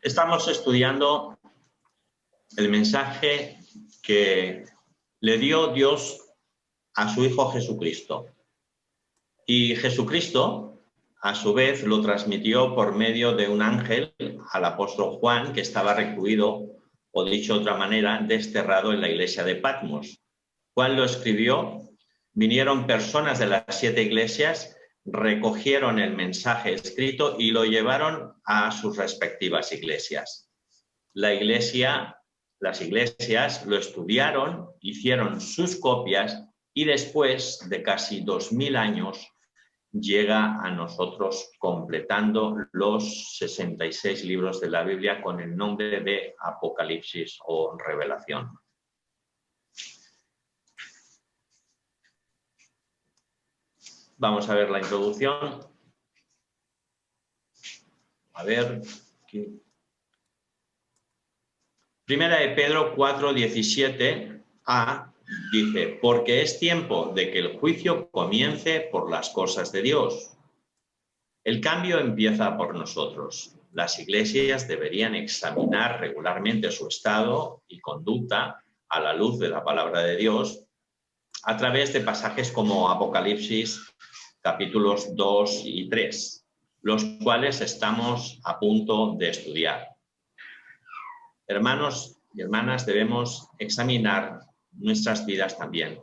Estamos estudiando el mensaje que le dio Dios a su Hijo Jesucristo. Y Jesucristo, a su vez, lo transmitió por medio de un ángel al apóstol Juan, que estaba recluido, o dicho de otra manera, desterrado en la iglesia de Patmos. Juan lo escribió, vinieron personas de las 7 iglesias, recogieron el mensaje escrito y lo llevaron a sus respectivas iglesias. Las iglesias lo estudiaron, hicieron sus copias y después de casi 2000 años llega a nosotros completando los 66 libros de la Biblia con el nombre de Apocalipsis o Revelación. Vamos a ver la introducción. A ver. Aquí. Primera de Pedro 4:17a dice: porque es tiempo de que el juicio comience por las cosas de Dios. El cambio empieza por nosotros. Las iglesias deberían examinar regularmente su estado y conducta a la luz de la palabra de Dios a través de pasajes como Apocalipsis capítulos 2 y 3, los cuales estamos a punto de estudiar. Hermanos y hermanas, debemos examinar nuestras vidas también,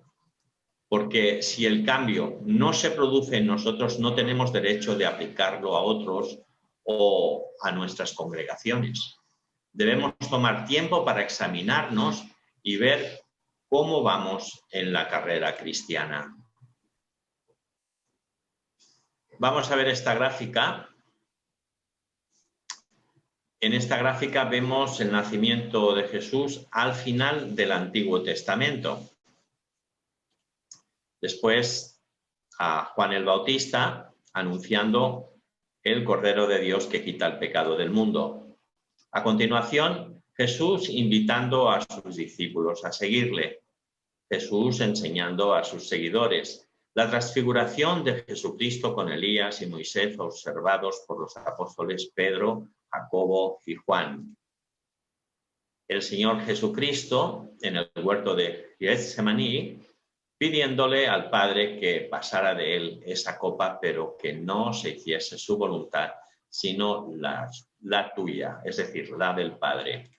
porque si el cambio no se produce en nosotros, no tenemos derecho de aplicarlo a otros o a nuestras congregaciones. Debemos tomar tiempo para examinarnos y ver cómo vamos en la carrera cristiana. Vamos a ver esta gráfica. En esta gráfica vemos el nacimiento de Jesús al final del Antiguo Testamento. Después a Juan el Bautista anunciando el Cordero de Dios que quita el pecado del mundo. A continuación, Jesús invitando a sus discípulos a seguirle. Jesús enseñando a sus seguidores. La transfiguración de Jesucristo con Elías y Moisés observados por los apóstoles Pedro, Jacobo y Juan. El Señor Jesucristo en el huerto de Getsemaní, pidiéndole al Padre que pasara de él esa copa, pero que no se hiciese su voluntad, sino la tuya, es decir, la del Padre.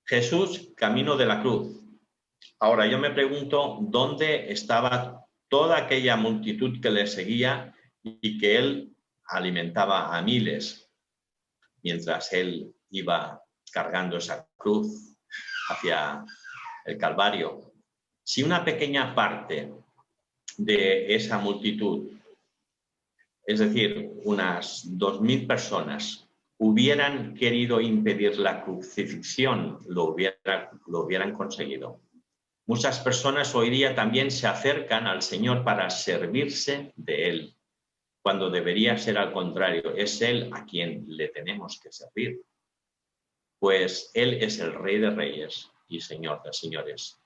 Jesús, camino de la cruz. Ahora yo me pregunto dónde estaba toda aquella multitud que le seguía y que él alimentaba a miles, mientras él iba cargando esa cruz hacia el Calvario. Si una pequeña parte de esa multitud, es decir, unas 2000 personas, hubieran querido impedir la crucifixión, lo hubieran conseguido. Muchas personas hoy día también se acercan al Señor para servirse de Él, cuando debería ser al contrario. Es Él a quien le tenemos que servir, pues Él es el Rey de Reyes y Señor de Señores.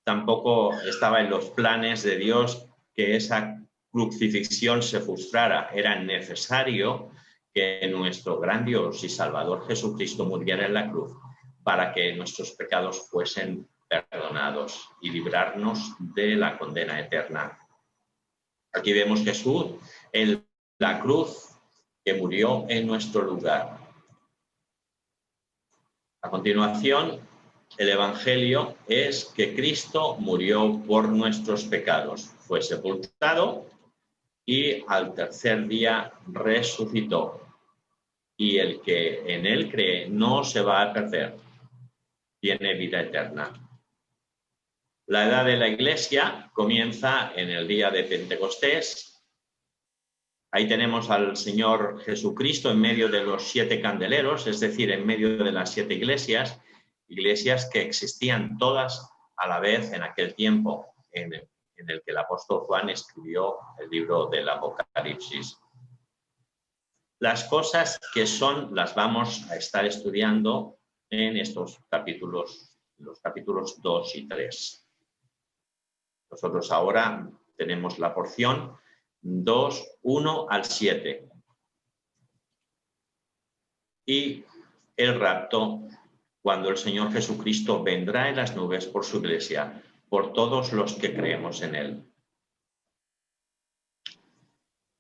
Tampoco estaba en los planes de Dios que esa crucifixión se frustrara. Era necesario que nuestro gran Dios y Salvador Jesucristo muriera en la cruz para que nuestros pecados fuesen perdonados y librarnos de la condena eterna. Aquí vemos Jesús en la cruz que murió en nuestro lugar. A continuación, el Evangelio es que Cristo murió por nuestros pecados, fue sepultado y al tercer día resucitó. Y el que en él cree no se va a perder, tiene vida eterna. La edad de la Iglesia comienza en el día de Pentecostés. Ahí tenemos al Señor Jesucristo en medio de los 7 candeleros, es decir, en medio de las 7 iglesias que existían todas a la vez en aquel tiempo en el que el apóstol Juan escribió el libro del Apocalipsis. Las cosas que son las vamos a estar estudiando en estos capítulos, los capítulos 2 y 3. Nosotros ahora tenemos la porción 2, 1 al 7. y el rapto, cuando el Señor Jesucristo vendrá en las nubes por su iglesia, por todos los que creemos en él.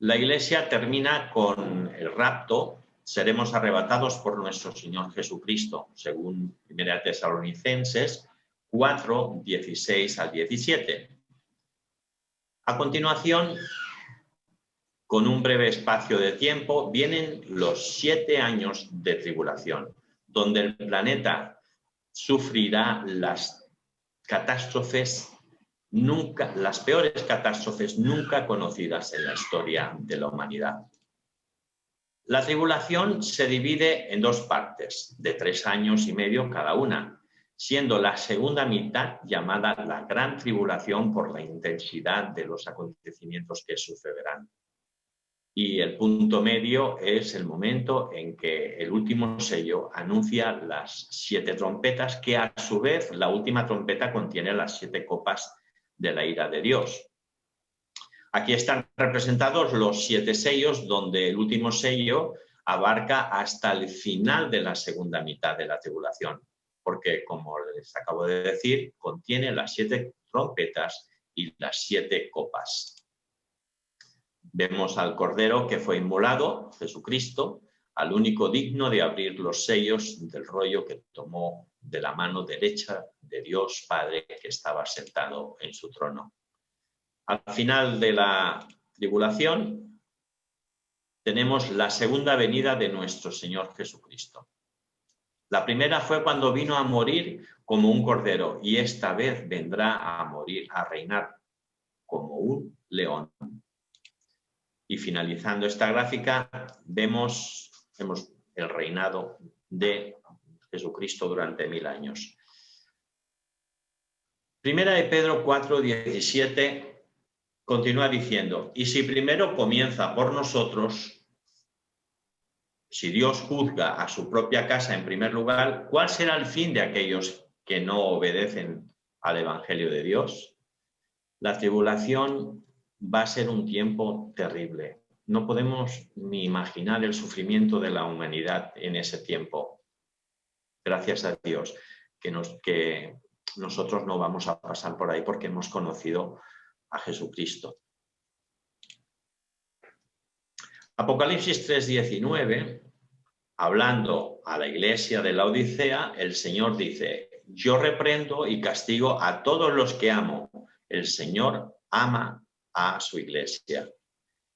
La iglesia termina con el rapto. Seremos arrebatados por nuestro Señor Jesucristo, según 1 Tesalonicenses 4, 16 al 17. A continuación, con un breve espacio de tiempo, vienen los 7 años de tribulación, donde el planeta sufrirá las peores catástrofes nunca conocidas en la historia de la humanidad. La tribulación se divide en 2 partes, de 3 años y medio cada una, siendo la segunda mitad llamada la gran tribulación por la intensidad de los acontecimientos que sucederán. Y el punto medio es el momento en que el último sello anuncia las 7 trompetas, que a su vez la última trompeta contiene las 7 copas de la ira de Dios. Aquí están representados los 7 sellos, donde el último sello abarca hasta el final de la segunda mitad de la tribulación, porque, como les acabo de decir, contiene las 7 trompetas y las 7 copas. Vemos al Cordero que fue inmolado, Jesucristo, al único digno de abrir los sellos del rollo que tomó de la mano derecha de Dios Padre, que estaba sentado en su trono. Al final de la tribulación tenemos la segunda venida de nuestro Señor Jesucristo. La primera fue cuando vino a morir como un cordero, y esta vez vendrá a morir, a reinar como un león. Y finalizando esta gráfica, vemos el reinado de Jesucristo durante 1000 años. Primera de Pedro 4, 17 continúa diciendo: y si primero comienza por nosotros, si Dios juzga a su propia casa en primer lugar, ¿cuál será el fin de aquellos que no obedecen al Evangelio de Dios? La tribulación va a ser un tiempo terrible. No podemos ni imaginar el sufrimiento de la humanidad en ese tiempo. Gracias a Dios que nosotros no vamos a pasar por ahí, porque hemos conocido a Jesucristo. Apocalipsis 3:19, hablando a la iglesia de la Odisea, el Señor dice: yo reprendo y castigo a todos los que amo. El Señor ama a su iglesia.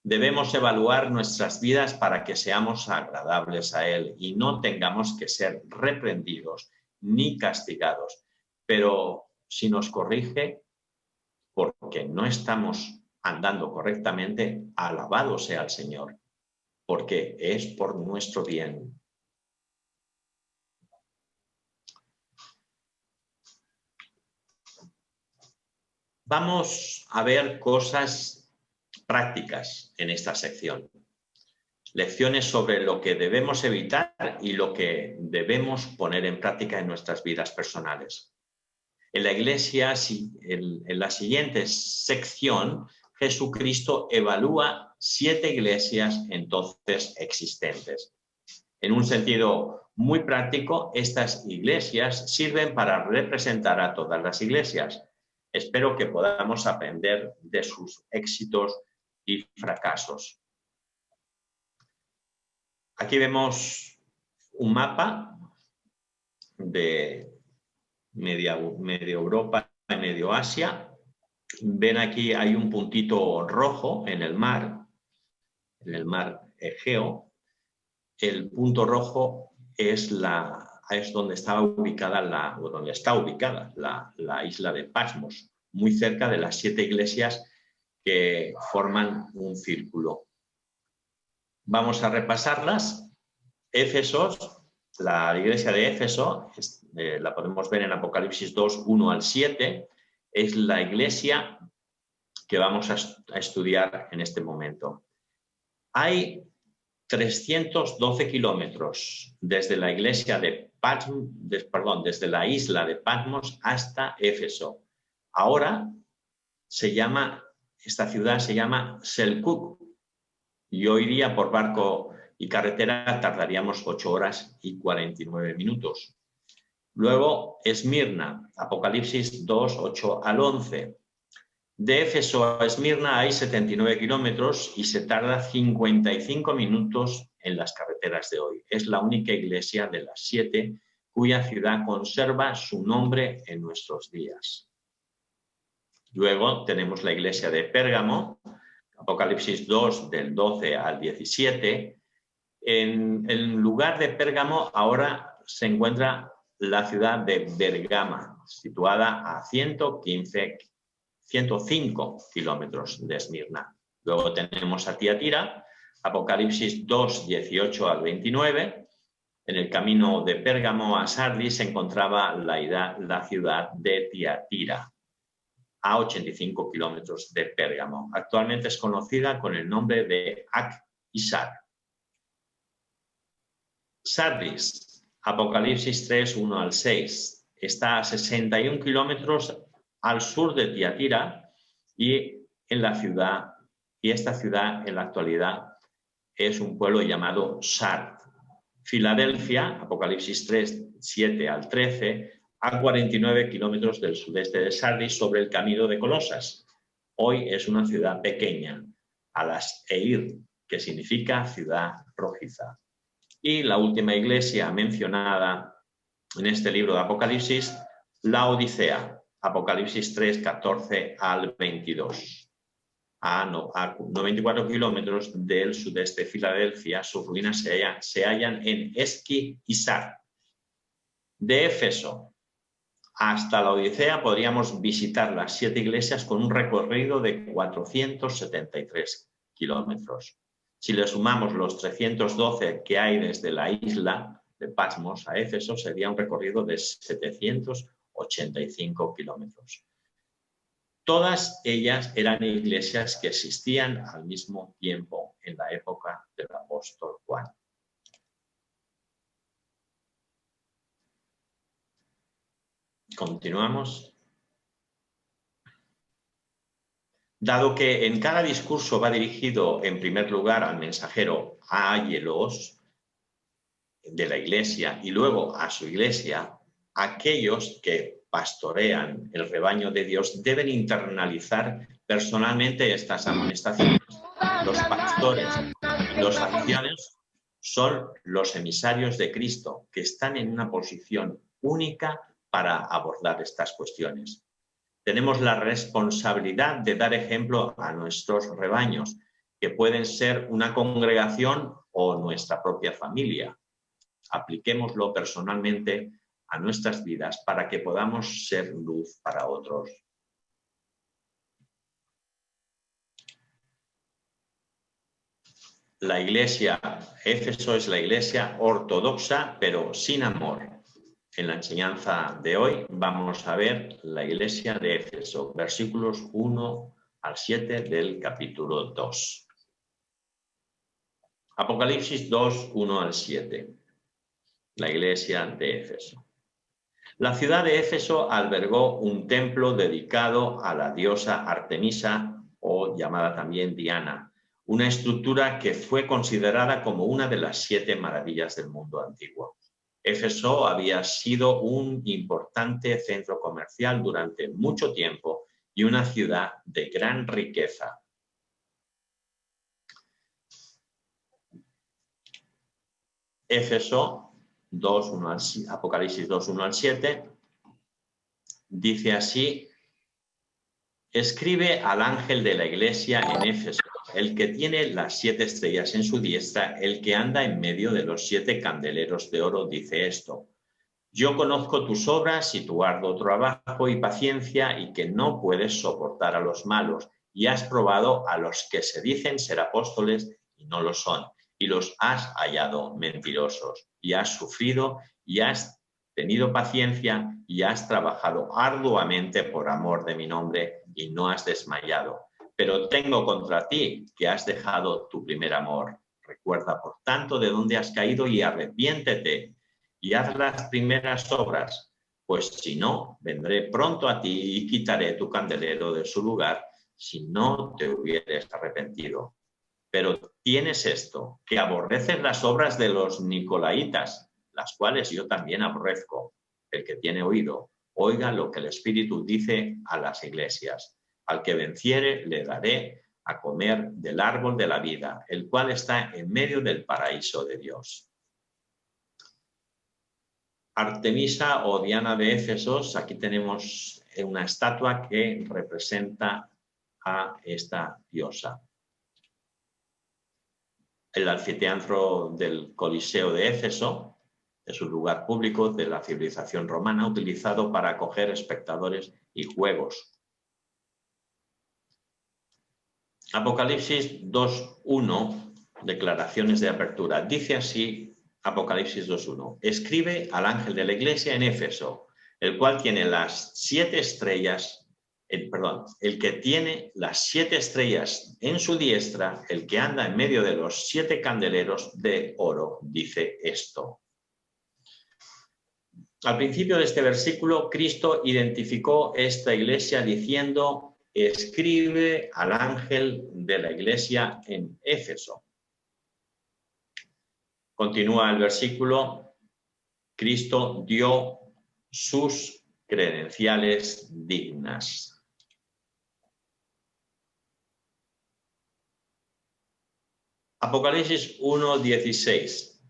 Debemos evaluar nuestras vidas para que seamos agradables a Él y no tengamos que ser reprendidos ni castigados. Pero si nos corrige porque no estamos andando correctamente, alabado sea el Señor, porque es por nuestro bien. Vamos a ver cosas prácticas en esta sección. Lecciones sobre lo que debemos evitar y lo que debemos poner en práctica en nuestras vidas personales. En la iglesia, en la siguiente sección, Jesucristo evalúa 7 iglesias entonces existentes. En un sentido muy práctico, estas iglesias sirven para representar a todas las iglesias. Espero que podamos aprender de sus éxitos y fracasos. Aquí vemos un mapa de media Europa y medio Asia. Ven, aquí hay un puntito rojo en el mar Egeo. El punto rojo es donde está ubicada la isla de Patmos, muy cerca de las 7 iglesias que forman un círculo. Vamos a repasarlas. Éfeso, la iglesia de Éfeso, la podemos ver en Apocalipsis 2, 1 al 7, es la iglesia que vamos a estudiar en este momento. Hay 312 kilómetros desde la iglesia desde la isla de Patmos hasta Éfeso. Ahora esta ciudad se llama Selkuk. Yo iría por barco y carretera tardaríamos 8 horas y 49 minutos. Luego, Esmirna, Apocalipsis 2, 8 al 11. De Éfeso a Esmirna hay 79 kilómetros y se tarda 55 minutos en las carreteras de hoy. Es la única iglesia de las 7 cuya ciudad conserva su nombre en nuestros días. Luego tenemos la iglesia de Pérgamo, Apocalipsis 2, del 12 al 17. En el lugar de Pérgamo ahora se encuentra la ciudad de Bergama, situada a 105 kilómetros de Esmirna. Luego tenemos a Tiatira, Apocalipsis 2, 18 al 29. En el camino de Pérgamo a Sardis se encontraba la ciudad de Tiatira, a 85 kilómetros de Pérgamo. Actualmente es conocida con el nombre de Ak-Isar. Sardis, Apocalipsis 3, 1 al 6, está a 61 kilómetros al sur de Tiatira y esta ciudad en la actualidad es un pueblo llamado Sard. Filadelfia, Apocalipsis 3, 7 al 13, a 49 kilómetros del sudeste de Sardis sobre el camino de Colosas. Hoy es una ciudad pequeña, Alas-Eir, que significa ciudad rojiza. Y la última iglesia mencionada en este libro de Apocalipsis, la Odisea, Apocalipsis 3, 14 al 22. A 94 kilómetros del sudeste de Filadelfia, sus ruinas se hallan en Esquí-Isar. De Éfeso hasta la Odisea podríamos visitar las 7 iglesias con un recorrido de 473 kilómetros. Si le sumamos los 312 que hay desde la isla de Patmos a Éfeso, sería un recorrido de 785 kilómetros. Todas ellas eran iglesias que existían al mismo tiempo en la época del apóstol Juan. Continuamos. Dado que en cada discurso va dirigido en primer lugar al mensajero Ayelos de la iglesia y luego a su iglesia, aquellos que pastorean el rebaño de Dios deben internalizar personalmente estas amonestaciones. Los pastores, los ancianos son los emisarios de Cristo que están en una posición única para abordar estas cuestiones. Tenemos la responsabilidad de dar ejemplo a nuestros rebaños, que pueden ser una congregación o nuestra propia familia. Apliquémoslo personalmente a nuestras vidas para que podamos ser luz para otros. La iglesia, Éfeso es la iglesia ortodoxa, pero sin amor. En la enseñanza de hoy vamos a ver la iglesia de Éfeso, versículos 1 al 7 del capítulo 2. Apocalipsis 2, 1 al 7. La iglesia de Éfeso. La ciudad de Éfeso albergó un templo dedicado a la diosa Artemisa, o llamada también Diana, una estructura que fue considerada como una de las 7 maravillas del mundo antiguo. Éfeso había sido un importante centro comercial durante mucho tiempo y una ciudad de gran riqueza. Éfeso 2, Apocalipsis 2, 1 al 7, dice así: escribe al ángel de la iglesia en Éfeso, el que tiene las 7 estrellas en su diestra, el que anda en medio de los 7 candeleros de oro, dice esto: yo conozco tus obras y tu arduo trabajo y paciencia, y que no puedes soportar a los malos, y has probado a los que se dicen ser apóstoles y no lo son, y los has hallado mentirosos, y has sufrido y has tenido paciencia y has trabajado arduamente por amor de mi nombre y no has desmayado. Pero tengo contra ti que has dejado tu primer amor. Recuerda, por tanto, de dónde has caído y arrepiéntete y haz las primeras obras, pues si no, vendré pronto a ti y quitaré tu candelero de su lugar si no te hubieres arrepentido. pero tienes esto, que aborreces las obras de los nicolaitas, las cuales yo también aborrezco. El que tiene oído, oiga lo que el Espíritu dice a las iglesias. Al que venciere le daré a comer del árbol de la vida, el cual está en medio del paraíso de Dios. Artemisa o Diana de Éfesos, aquí tenemos una estatua que representa a esta diosa. El anfiteatro del Coliseo de Éfeso es un lugar público de la civilización romana utilizado para acoger espectadores y juegos. Apocalipsis 2:1, declaraciones de apertura. Dice así Apocalipsis 2:1. Escribe al ángel de la iglesia en Éfeso, el cual tiene las 7 estrellas, el que tiene las 7 estrellas en su diestra, el que anda en medio de los 7 candeleros de oro, dice esto. Al principio de este versículo, Cristo identificó esta iglesia diciendo: escribe al ángel de la iglesia en Éfeso. Continúa el versículo, Cristo dio sus credenciales dignas. Apocalipsis 1:16.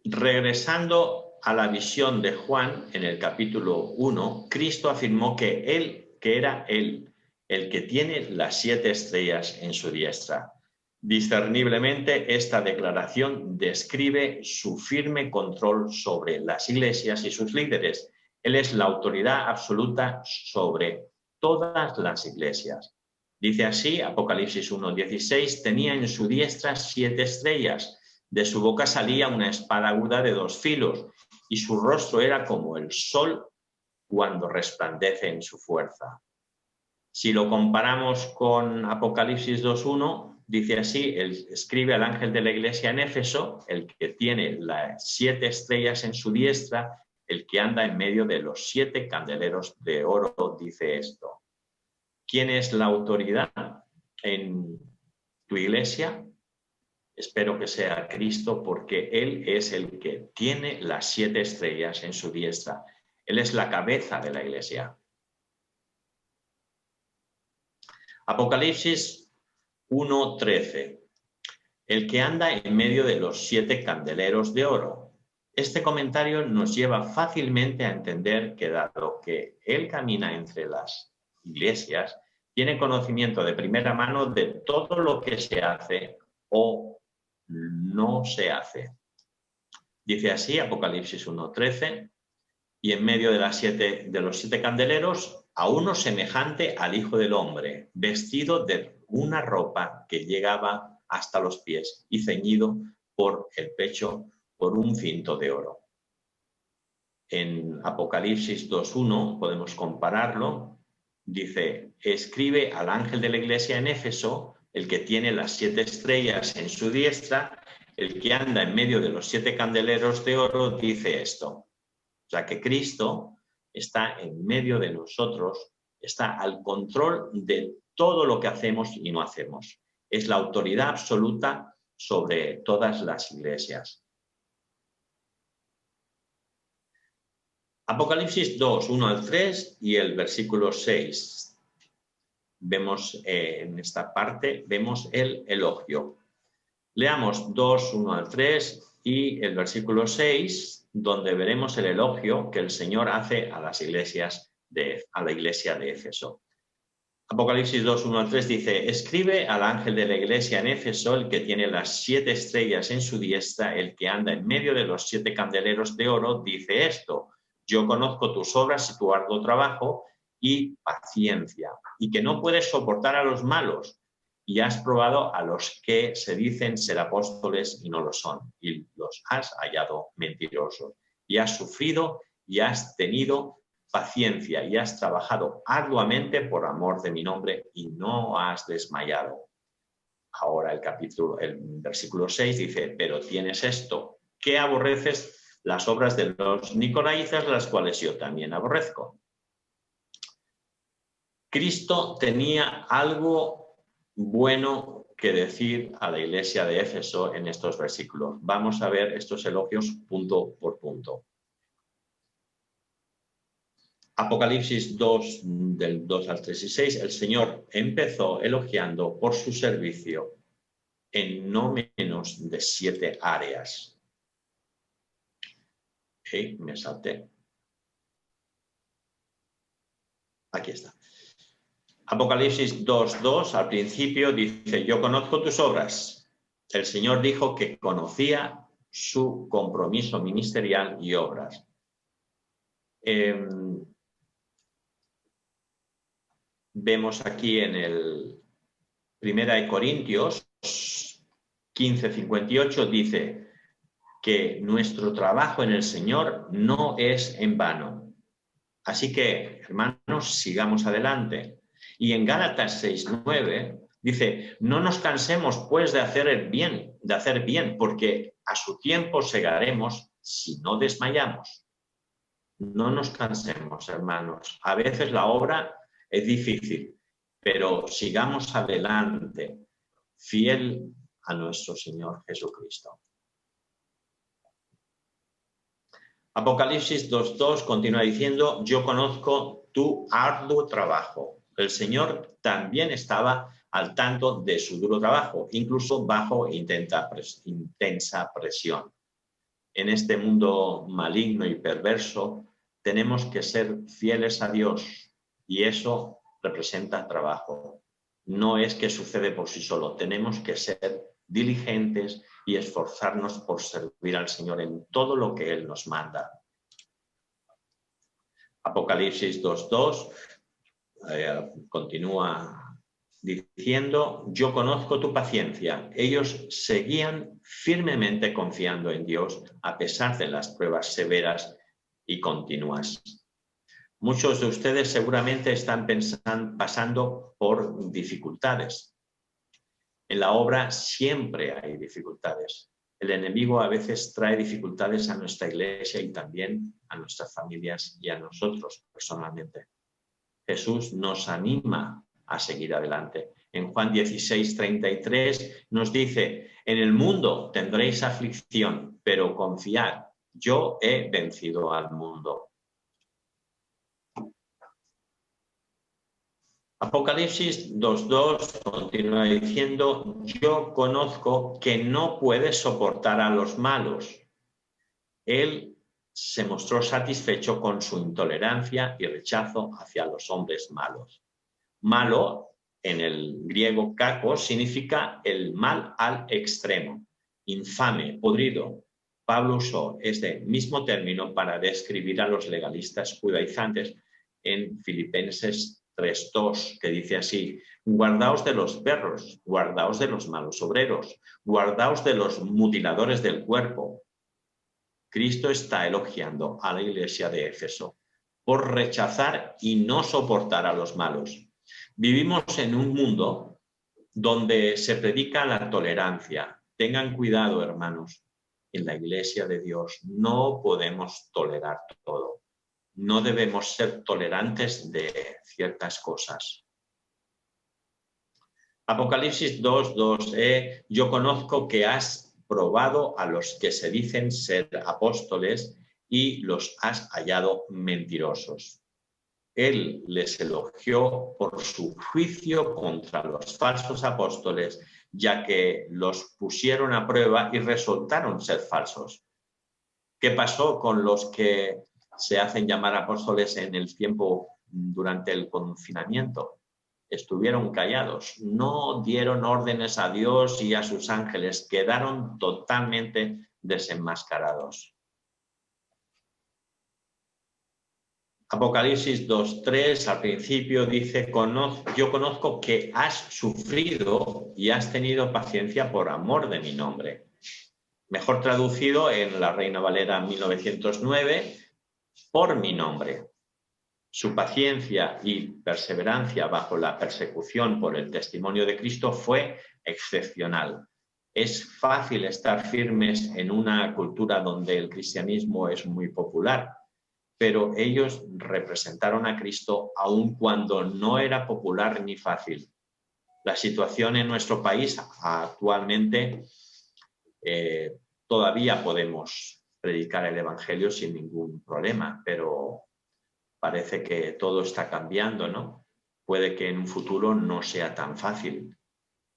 Regresando a la visión de Juan en el capítulo 1, Cristo afirmó que era Él el que tiene las 7 estrellas en su diestra. Discerniblemente, esta declaración describe su firme control sobre las iglesias y sus líderes. Él es la autoridad absoluta sobre todas las iglesias. Dice así, Apocalipsis 1:16, tenía en su diestra 7 estrellas, de su boca salía una espada aguda de 2 filos, y su rostro era como el sol cuando resplandece en su fuerza. Si lo comparamos con Apocalipsis 2:1, dice así, él escribe al ángel de la iglesia en Éfeso, el que tiene las 7 estrellas en su diestra, el que anda en medio de los 7 candeleros de oro, dice esto. ¿Quién es la autoridad en tu iglesia? Espero que sea Cristo, porque Él es el que tiene las 7 estrellas en su diestra. Él es la cabeza de la iglesia. Apocalipsis 1:13. El que anda en medio de los 7 candeleros de oro. Este comentario nos lleva fácilmente a entender que, dado que Él camina entre las iglesias, tiene conocimiento de primera mano de todo lo que se hace o no se hace. Dice así, Apocalipsis 1:13, y en medio de los 7 candeleros, a uno semejante al Hijo del Hombre, vestido de una ropa que llegaba hasta los pies y ceñido por el pecho por un cinto de oro. En Apocalipsis 2:1 podemos compararlo. Dice, escribe al ángel de la iglesia en Éfeso, el que tiene las 7 estrellas en su diestra, el que anda en medio de los 7 candeleros de oro, dice esto. O sea que Cristo está en medio de nosotros, está al control de todo lo que hacemos y no hacemos. Es la autoridad absoluta sobre todas las iglesias. Apocalipsis 2:1-3 y el versículo 6. Vemos en esta parte, vemos el elogio. Leamos 2:1-3 y el versículo 6, donde veremos el elogio que el Señor hace a las iglesias a la iglesia de Éfeso. Apocalipsis 2:1-3 dice, escribe al ángel de la iglesia en Éfeso, el que tiene las 7 estrellas en su diestra, el que anda en medio de los 7 candeleros de oro, dice esto, yo conozco tus obras y tu arduo trabajo y paciencia, y que no puedes soportar a los malos, y has probado a los que se dicen ser apóstoles y no lo son, y los has hallado mentirosos, y has sufrido y has tenido paciencia y has trabajado arduamente por amor de mi nombre y no has desmayado. Ahora el versículo 6 dice, pero tienes esto, que aborreces las obras de los nicolaitas, las cuales yo también aborrezco. Cristo tenía algo bueno que decir a la iglesia de Éfeso en estos versículos. Vamos a ver estos elogios punto por punto. Apocalipsis 2, del 2 al 3 y 6, el Señor empezó elogiando por su servicio en no menos de 7 áreas. Me salté. Aquí está. Apocalipsis 2:2, al principio dice, yo conozco tus obras. El Señor dijo que conocía su compromiso ministerial y obras. Vemos aquí en el 1 Corintios 15:58, dice que nuestro trabajo en el Señor no es en vano. Así que, hermanos, sigamos adelante. Y en Gálatas 6:9 dice, no nos cansemos pues de hacer bien, porque a su tiempo segaremos si no desmayamos. No nos cansemos, hermanos. A veces la obra es difícil, pero sigamos adelante, fiel a nuestro Señor Jesucristo. Apocalipsis 2:2 continúa diciendo, yo conozco tu arduo trabajo. El Señor también estaba al tanto de su duro trabajo, incluso bajo intensa presión. En este mundo maligno y perverso, tenemos que ser fieles a Dios y eso representa trabajo. No es que sucede por sí solo, tenemos que ser diligentes y esforzarnos por servir al Señor en todo lo que Él nos manda. Apocalipsis 2:2 continúa diciendo, yo conozco tu paciencia. Ellos seguían firmemente confiando en Dios a pesar de las pruebas severas y continuas. Muchos de ustedes seguramente están pasando por dificultades. En la obra siempre hay dificultades. El enemigo a veces trae dificultades a nuestra iglesia y también a nuestras familias y a nosotros personalmente. Jesús nos anima a seguir adelante. En Juan 16:33 nos dice, en el mundo tendréis aflicción, pero confiad, yo he vencido al mundo. Apocalipsis 2:2 continúa diciendo, yo conozco que no puedes soportar a los malos. Él se mostró satisfecho con su intolerancia y rechazo hacia los hombres malos. Malo, en el griego kakos, significa el mal al extremo, infame, podrido. Pablo usó este mismo término para describir a los legalistas judaizantes en Filipenses 3:2, que dice así, guardaos de los perros, guardaos de los malos obreros, guardaos de los mutiladores del cuerpo. Cristo está elogiando a la iglesia de Éfeso por rechazar y no soportar a los malos. Vivimos en un mundo donde se predica la tolerancia. Tengan cuidado, hermanos. En la iglesia de Dios no podemos tolerar todo. No debemos ser tolerantes de ciertas cosas. Apocalipsis 2:2, yo conozco que has probado a los que se dicen ser apóstoles y los has hallado mentirosos. Él les elogió por su juicio contra los falsos apóstoles, ya que los pusieron a prueba y resultaron ser falsos. ¿Qué pasó con los que se hacen llamar apóstoles en el tiempo durante el confinamiento? Estuvieron callados, no dieron órdenes a Dios y a sus ángeles, quedaron totalmente desenmascarados. Apocalipsis 2:3 al principio dice, yo conozco que has sufrido y has tenido paciencia por amor de mi nombre. Mejor traducido en la Reina Valera 1909, por mi nombre. Su paciencia y perseverancia bajo la persecución por el testimonio de Cristo fue excepcional. Es fácil estar firmes en una cultura donde el cristianismo es muy popular, pero ellos representaron a Cristo aun cuando no era popular ni fácil. La situación en nuestro país actualmente, todavía podemos predicar el Evangelio sin ningún problema, pero parece que todo está cambiando, ¿no? Puede que en un futuro no sea tan fácil.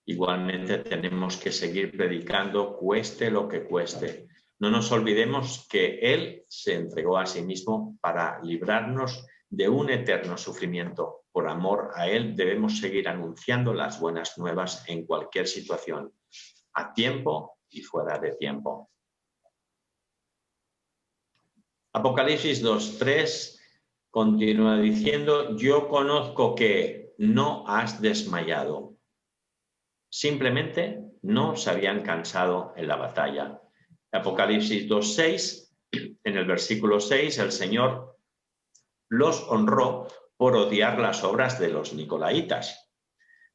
Igualmente tenemos que seguir predicando, cueste lo que cueste. No nos olvidemos que Él se entregó a sí mismo para librarnos de un eterno sufrimiento. Por amor a Él debemos seguir anunciando las buenas nuevas en cualquier situación, a tiempo y fuera de tiempo. Apocalipsis 2:3 continúa diciendo: yo conozco que no has desmayado. Simplemente no se habían cansado en la batalla. Apocalipsis 2:6, en el versículo 6, el Señor los honró por odiar las obras de los nicolaitas.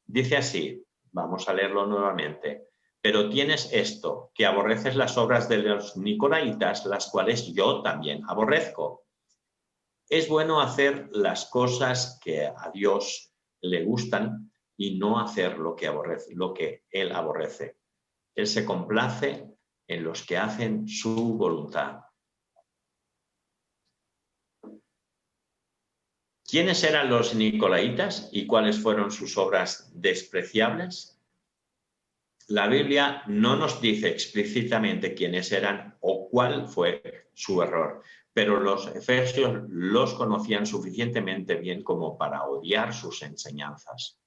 Dice así, vamos a leerlo nuevamente: pero tienes esto, que aborreces las obras de los nicolaitas, las cuales yo también aborrezco. Es bueno hacer las cosas que a Dios le gustan y no hacer lo que Él aborrece. Él se complace en los que hacen su voluntad. ¿Quiénes eran los nicolaitas y cuáles fueron sus obras despreciables? La Biblia no nos dice explícitamente quiénes eran o cuál fue su error, pero los efesios los conocían suficientemente bien como para odiar sus enseñanzas.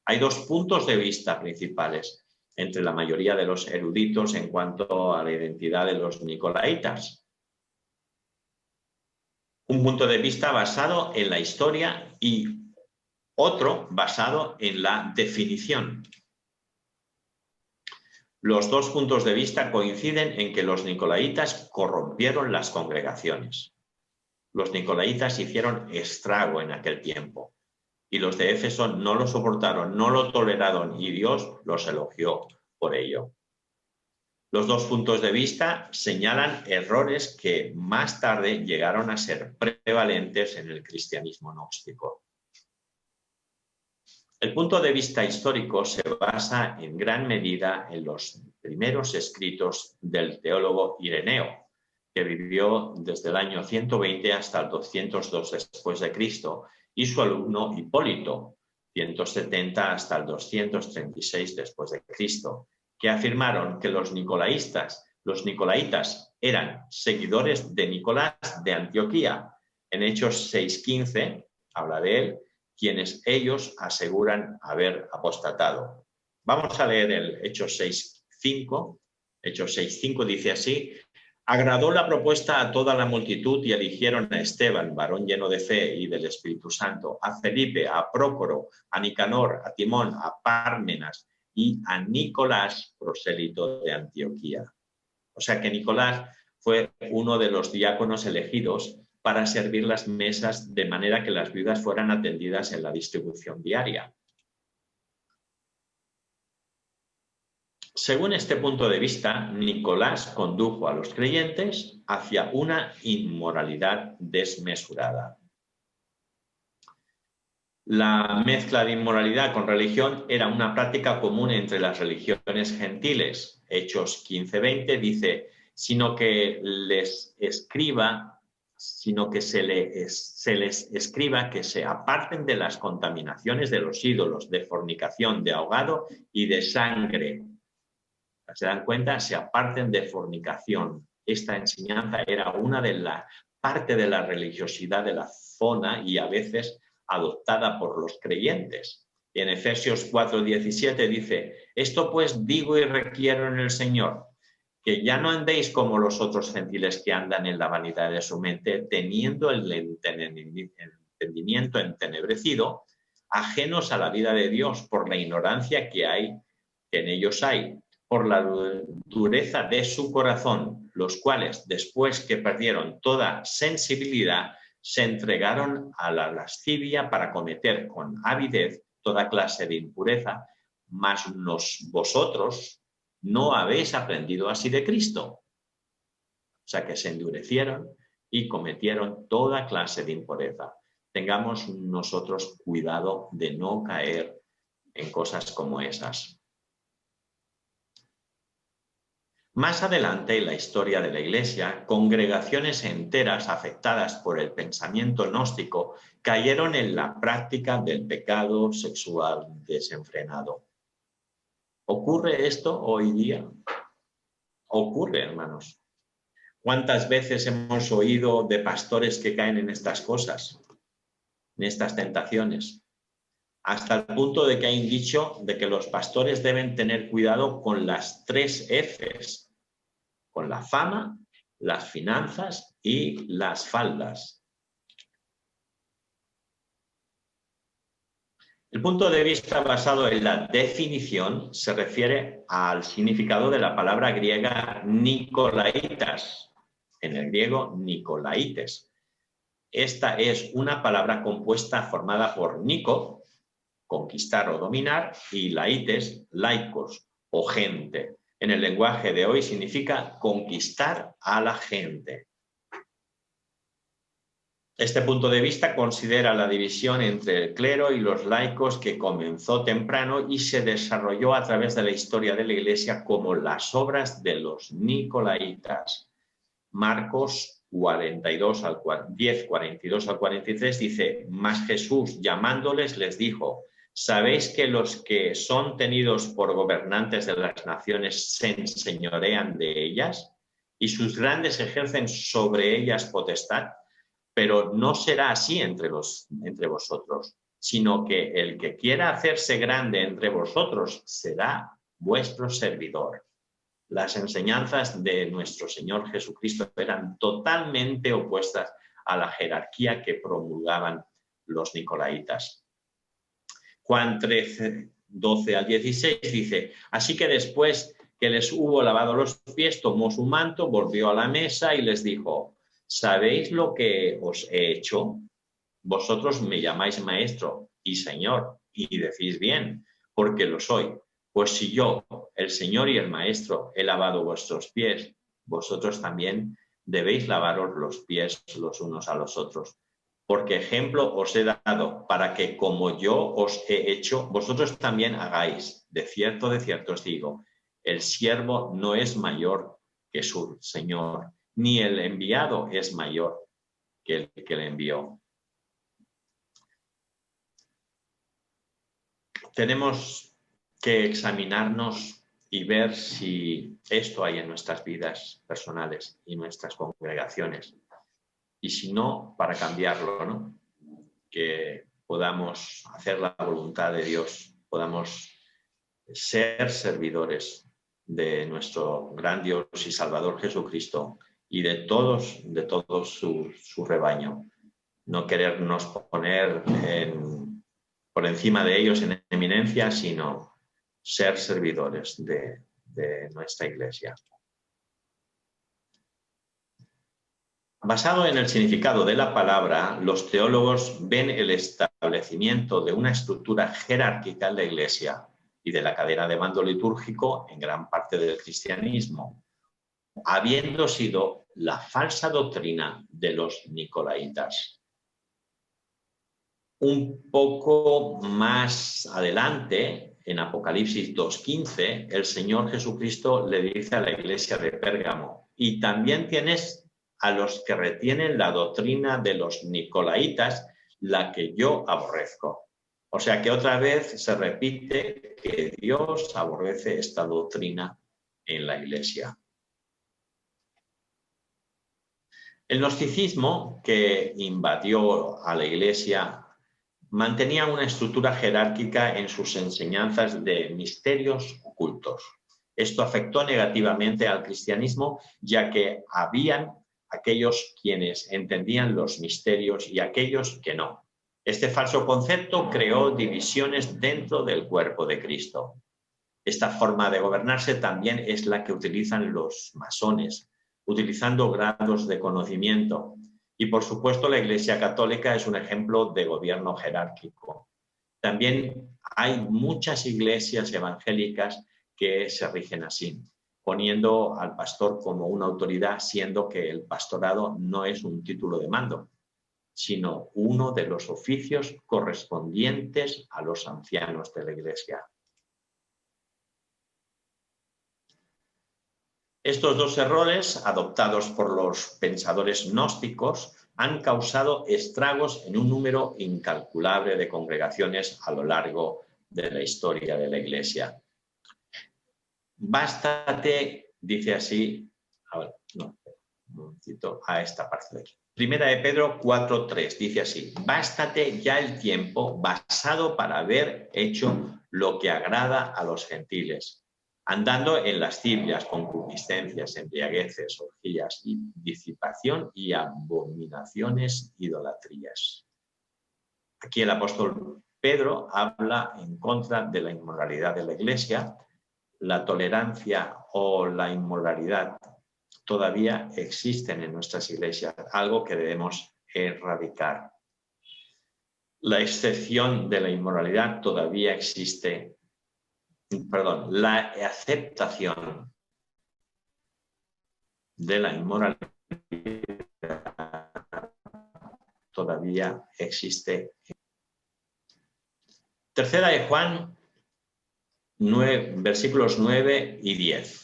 Hay dos puntos de vista principales entre la mayoría de los eruditos en cuanto a la identidad de los nicolaitas. Un punto de vista basado en la historia y otro basado en la definición. Los dos puntos de vista coinciden en que los nicolaitas corrompieron las congregaciones. Los nicolaitas hicieron estrago en aquel tiempo y los de Éfeso no lo soportaron, no lo toleraron y Dios los elogió por ello. Los dos puntos de vista señalan errores que más tarde llegaron a ser prevalentes en el cristianismo gnóstico. El punto de vista histórico se basa en gran medida en los primeros escritos del teólogo Ireneo, que vivió desde el año 120 hasta el 202 después de Cristo, y su alumno Hipólito, 170 hasta el 236 después de Cristo, que afirmaron que los nicolaitas eran seguidores de Nicolás de Antioquía. En Hechos 6:15 habla de él, quienes ellos aseguran haber apostatado. Vamos a leer el Hechos 6:5. Hechos 6:5 dice así: agradó la propuesta a toda la multitud y eligieron a Esteban, varón lleno de fe y del Espíritu Santo, a Felipe, a Prócoro, a Nicanor, a Timón, a Pármenas y a Nicolás, prosélito de Antioquía. O sea que Nicolás fue uno de los diáconos elegidos para servir las mesas de manera que las viudas fueran atendidas en la distribución diaria. Según este punto de vista, Nicolás condujo a los creyentes hacia una inmoralidad desmesurada. La mezcla de inmoralidad con religión era una práctica común entre las religiones gentiles. Hechos 15:20 dice: sino que se les escriba que se aparten de las contaminaciones de los ídolos, de fornicación, de ahogado y de sangre. ¿Se dan cuenta? Se aparten de fornicación. Esta enseñanza era una de las partes de la religiosidad de la zona y a veces adoptada por los creyentes. Y en Efesios 4:17 dice: esto pues digo y requiero en el Señor, que ya no andéis como los otros gentiles que andan en la vanidad de su mente, teniendo el entendimiento entenebrecido, ajenos a la vida de Dios por la ignorancia que en ellos hay, por la dureza de su corazón, los cuales, después que perdieron toda sensibilidad, se entregaron a la lascivia para cometer con avidez toda clase de impureza, mas vosotros no habéis aprendido así de Cristo. O sea que se endurecieron y cometieron toda clase de impureza. Tengamos nosotros cuidado de no caer en cosas como esas. Más adelante en la historia de la Iglesia, congregaciones enteras afectadas por el pensamiento gnóstico cayeron en la práctica del pecado sexual desenfrenado. ¿Ocurre esto hoy día? Ocurre, hermanos. ¿Cuántas veces hemos oído de pastores que caen en estas cosas, en estas tentaciones? Hasta el punto de que hay un dicho de que los pastores deben tener cuidado con las 3 Fs, con la fama, las finanzas y las faldas. El punto de vista basado en la definición se refiere al significado de la palabra griega Nicolaitas, en el griego Nicolaites. Esta es una palabra compuesta formada por Nico, conquistar o dominar, y laites, laicos o gente. En el lenguaje de hoy significa conquistar a la gente. Este punto de vista considera la división entre el clero y los laicos que comenzó temprano y se desarrolló a través de la historia de la Iglesia como las obras de los Nicolaitas. Marcos 10, 42 al 43 dice: Mas Jesús, llamándoles, les dijo: ¿Sabéis que los que son tenidos por gobernantes de las naciones se enseñorean de ellas y sus grandes ejercen sobre ellas potestad? Pero no será así entre vosotros, sino que el que quiera hacerse grande entre vosotros será vuestro servidor. Las enseñanzas de nuestro Señor Jesucristo eran totalmente opuestas a la jerarquía que promulgaban los nicolaitas. Juan 13, 12 al 16 dice: Así que después que les hubo lavado los pies, tomó su manto, volvió a la mesa y les dijo: ¿Sabéis lo que os he hecho? Vosotros me llamáis maestro y señor, y decís bien, porque lo soy. Pues si yo, el Señor y el Maestro, he lavado vuestros pies, vosotros también debéis lavaros los pies los unos a los otros. Porque ejemplo os he dado para que, como yo os he hecho, vosotros también hagáis. De cierto os digo, el siervo no es mayor que su Señor, ni el enviado es mayor que el que le envió. Tenemos que examinarnos y ver si esto hay en nuestras vidas personales y nuestras congregaciones. Y si no, para cambiarlo, ¿no? Que podamos hacer la voluntad de Dios, podamos ser servidores de nuestro gran Dios y Salvador Jesucristo y de todos su rebaño. No querernos poner por encima de ellos en eminencia, sino ser servidores de nuestra Iglesia. Basado en el significado de la palabra, los teólogos ven el establecimiento de una estructura jerárquica en la Iglesia y de la cadena de mando litúrgico en gran parte del cristianismo, habiendo sido la falsa doctrina de los nicolaitas. Un poco más adelante, en Apocalipsis 2:15, el Señor Jesucristo le dice a la iglesia de Pérgamo: y también tienes a los que retienen la doctrina de los nicolaitas, la que yo aborrezco. O sea que otra vez se repite que Dios aborrece esta doctrina en la iglesia. El gnosticismo, que invadió a la iglesia, mantenía una estructura jerárquica en sus enseñanzas de misterios ocultos. Esto afectó negativamente al cristianismo, ya que habían aquellos quienes entendían los misterios y aquellos que no. Este falso concepto creó divisiones dentro del cuerpo de Cristo. Esta forma de gobernarse también es la que utilizan los masones, utilizando grados de conocimiento. Y, por supuesto, la Iglesia Católica es un ejemplo de gobierno jerárquico. También hay muchas iglesias evangélicas que se rigen así, poniendo al pastor como una autoridad, siendo que el pastorado no es un título de mando, sino uno de los oficios correspondientes a los ancianos de la Iglesia. Estos dos errores, adoptados por los pensadores gnósticos, han causado estragos en un número incalculable de congregaciones a lo largo de la historia de la Iglesia. Bástate, dice así, a esta parte de aquí. Primera de Pedro 4:3 dice así: bástate ya el tiempo basado para haber hecho lo que agrada a los gentiles, andando en lascivias, concupiscencias, embriagueces, orgías, y disipación y abominaciones, idolatrías. Aquí el apóstol Pedro habla en contra de la inmoralidad de la Iglesia. La tolerancia o la inmoralidad todavía existen en nuestras iglesias, algo que debemos erradicar. La excepción de la inmoralidad todavía existe. Perdón, la aceptación de la inmoralidad todavía existe. Tercera de Juan, versículos 9 y 10.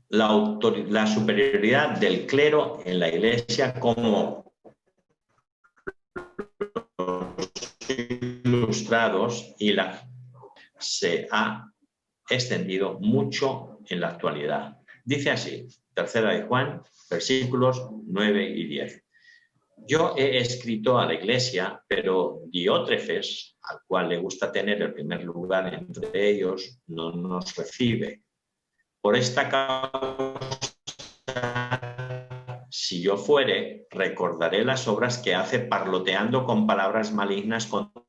La superioridad del clero en la Iglesia como ilustrados se ha extendido mucho en la actualidad. Dice así, tercera de Juan, versículos 9 y 10. Yo he escrito a la Iglesia, pero Diótrefes, al cual le gusta tener el primer lugar entre ellos, no nos recibe. Por esta causa, si yo fuere, recordaré las obras que hace parloteando con palabras malignas contra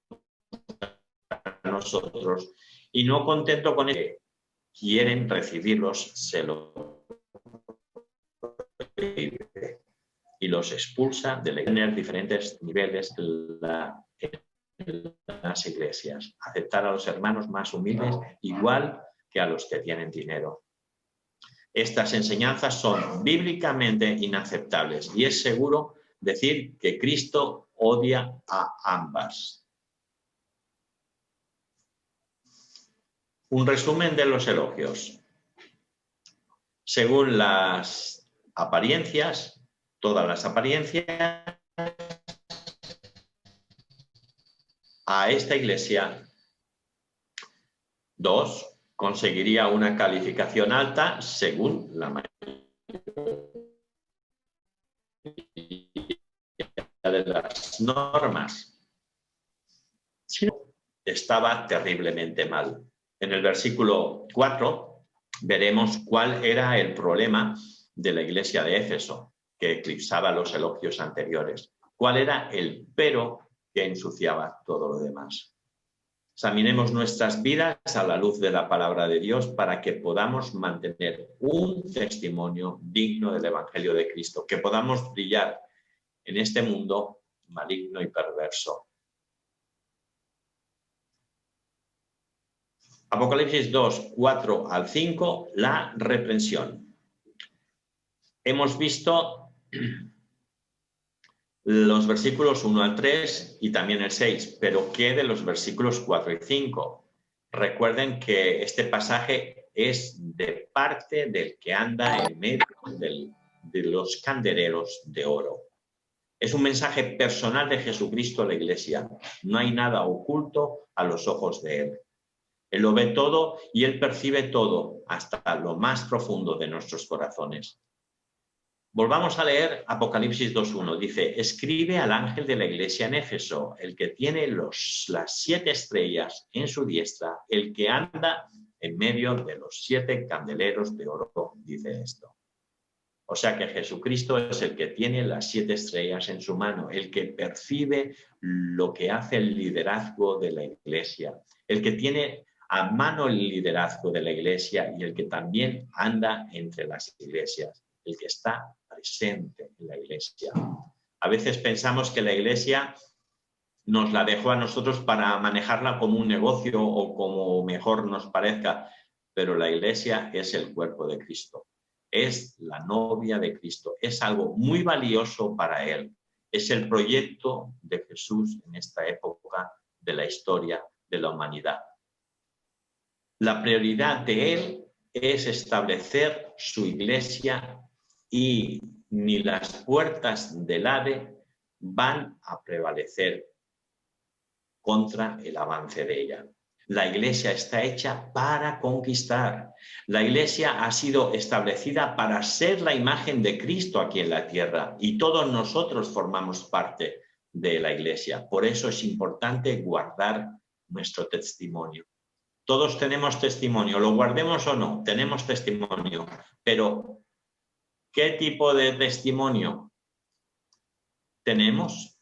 nosotros, y no contento con que quieren recibirlos, se lo prohíbe y los expulsa de tener diferentes niveles en las iglesias. Aceptar a los hermanos más humildes igual que a los que tienen dinero. Estas enseñanzas son bíblicamente inaceptables y es seguro decir que Cristo odia a ambas. Un resumen de los elogios. Según las apariencias, todas las apariencias, a esta iglesia, 2, conseguiría una calificación alta según la mayoría de las normas. Estaba terriblemente mal. En el versículo 4 veremos cuál era el problema de la iglesia de Éfeso, que eclipsaba los elogios anteriores. ¿Cuál era el pero que ensuciaba todo lo demás? Examinemos nuestras vidas a la luz de la palabra de Dios para que podamos mantener un testimonio digno del Evangelio de Cristo, que podamos brillar en este mundo maligno y perverso. Apocalipsis 2, 4 al 5, la reprensión. Hemos visto los versículos 1 al 3 y también el 6, pero ¿qué de los versículos 4 y 5? Recuerden que este pasaje es de parte del que anda en medio de los candeleros de oro. Es un mensaje personal de Jesucristo a la Iglesia. No hay nada oculto a los ojos de Él. Él lo ve todo y Él percibe todo hasta lo más profundo de nuestros corazones. Volvamos a leer Apocalipsis 2.1. Dice, escribe al ángel de la iglesia en Éfeso, el que tiene las 7 estrellas en su diestra, el que anda en medio de los 7 candeleros de oro, dice esto. O sea que Jesucristo es el que tiene las 7 estrellas en su mano, el que percibe lo que hace el liderazgo de la iglesia, el que tiene a mano el liderazgo de la iglesia y el que también anda entre las iglesias, el que está presente en la iglesia. A veces pensamos que la iglesia nos la dejó a nosotros para manejarla como un negocio o como mejor nos parezca, pero la iglesia es el cuerpo de Cristo, es la novia de Cristo, es algo muy valioso para Él. Es el proyecto de Jesús en esta época de la historia de la humanidad. La prioridad de Él es establecer su iglesia y ni las puertas del Hades van a prevalecer contra el avance de ella. La iglesia está hecha para conquistar. La iglesia ha sido establecida para ser la imagen de Cristo aquí en la tierra y todos nosotros formamos parte de la iglesia. Por eso es importante guardar nuestro testimonio. Todos tenemos testimonio, lo guardemos o no, tenemos testimonio. Pero, ¿qué tipo de testimonio tenemos?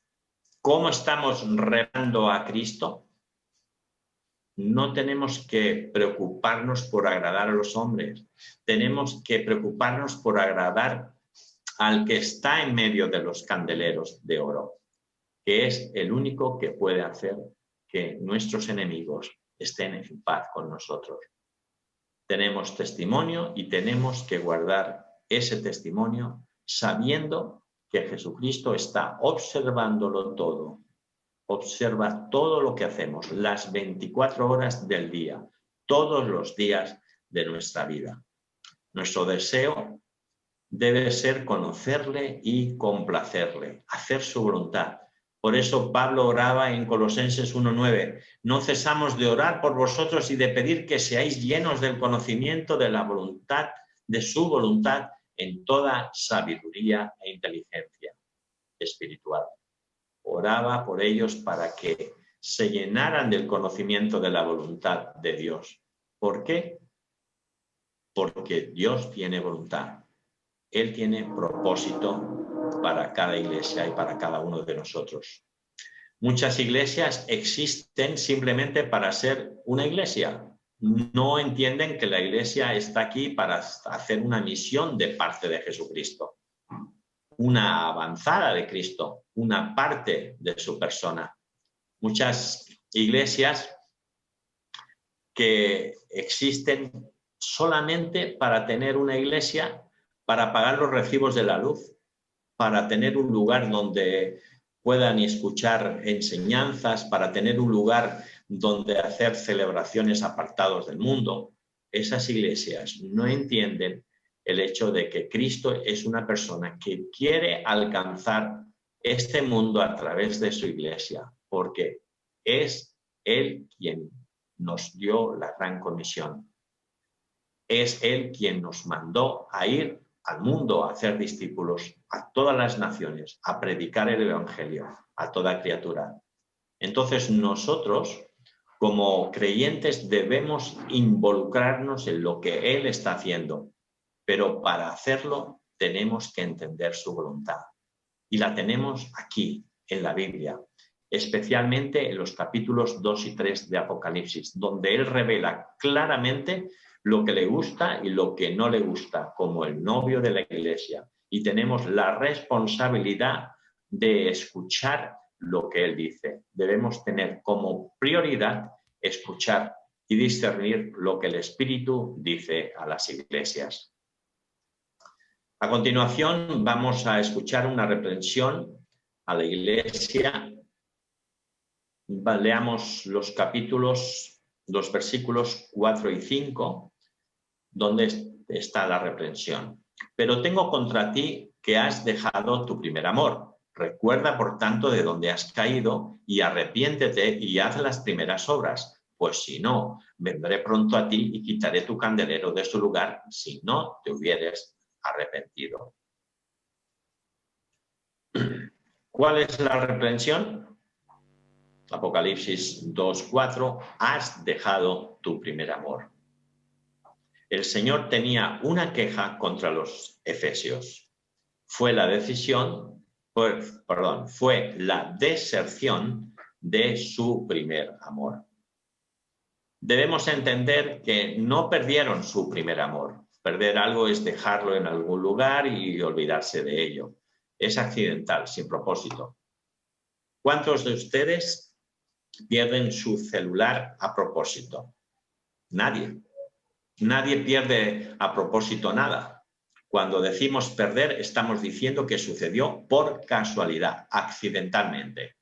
¿Cómo estamos revelando a Cristo? No tenemos que preocuparnos por agradar a los hombres. Tenemos que preocuparnos por agradar al que está en medio de los candeleros de oro, que es el único que puede hacer que nuestros enemigos estén en paz con nosotros. Tenemos testimonio y tenemos que guardar ese testimonio sabiendo que Jesucristo está observándolo todo. Observa todo lo que hacemos, las 24 horas del día, todos los días de nuestra vida. Nuestro deseo debe ser conocerle y complacerle, hacer su voluntad. Por eso Pablo oraba en Colosenses 1:9, no cesamos de orar por vosotros y de pedir que seáis llenos del conocimiento de la voluntad, de su voluntad, en toda sabiduría e inteligencia espiritual. Oraba por ellos para que se llenaran del conocimiento de la voluntad de Dios. ¿Por qué? Porque Dios tiene voluntad. Él tiene propósito para cada iglesia y para cada uno de nosotros. Muchas iglesias existen simplemente para ser una iglesia. No entienden que la iglesia está aquí para hacer una misión de parte de Jesucristo, una avanzada de Cristo, una parte de su persona. Muchas iglesias que existen solamente para tener una iglesia, para pagar los recibos de la luz, para tener un lugar donde puedan escuchar enseñanzas, para tener un lugar donde hacer celebraciones apartados del mundo. Esas iglesias no entienden el hecho de que Cristo es una persona que quiere alcanzar este mundo a través de su iglesia, porque es Él quien nos dio la gran comisión. Es Él quien nos mandó a ir al mundo a hacer discípulos, a todas las naciones, a predicar el Evangelio a toda criatura. Entonces nosotros, como creyentes, debemos involucrarnos en lo que Él está haciendo, pero para hacerlo tenemos que entender su voluntad. Y la tenemos aquí, en la Biblia, especialmente en los capítulos 2 y 3 de Apocalipsis, donde Él revela claramente lo que le gusta y lo que no le gusta, como el novio de la iglesia. Y tenemos la responsabilidad de escuchar lo que Él dice. Debemos tener como prioridad escuchar y discernir lo que el Espíritu dice a las iglesias. A continuación vamos a escuchar una reprensión a la iglesia. Leamos los versículos 4 y 5, donde está la reprensión. Pero tengo contra ti que has dejado tu primer amor. Recuerda, por tanto, de dónde has caído y arrepiéntete y haz las primeras obras. Pues si no, vendré pronto a ti y quitaré tu candelero de su lugar si no te hubieres arrepentido. ¿Cuál es la reprensión? Apocalipsis 2:4, has dejado tu primer amor. El Señor tenía una queja contra los efesios. Fue la deserción de su primer amor. Debemos entender que no perdieron su primer amor. Perder algo es dejarlo en algún lugar y olvidarse de ello. Es accidental, sin propósito. ¿Cuántos de ustedes pierden su celular a propósito? Nadie. Nadie pierde a propósito nada. Cuando decimos perder, estamos diciendo que sucedió por casualidad, accidentalmente.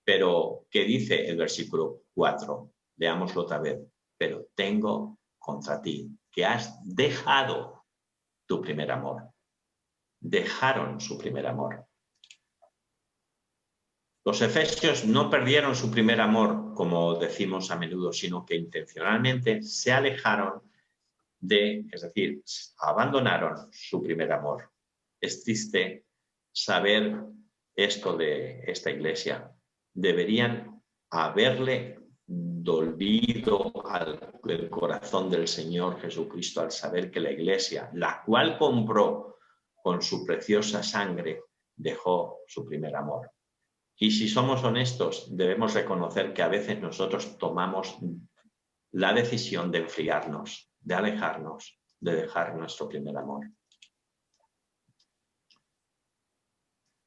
Pero, ¿qué dice el versículo 4? Leámoslo otra vez. Pero tengo contra ti que has dejado tu primer amor. Dejaron su primer amor. Los efesios no perdieron su primer amor, como decimos a menudo, sino que intencionalmente se alejaron es decir, abandonaron su primer amor. Es triste saber esto de esta iglesia. Deberían haberle dolido el corazón del Señor Jesucristo al saber que la iglesia, la cual compró con su preciosa sangre, dejó su primer amor. Y si somos honestos, debemos reconocer que a veces nosotros tomamos la decisión de enfriarnos, de alejarnos, de dejar nuestro primer amor.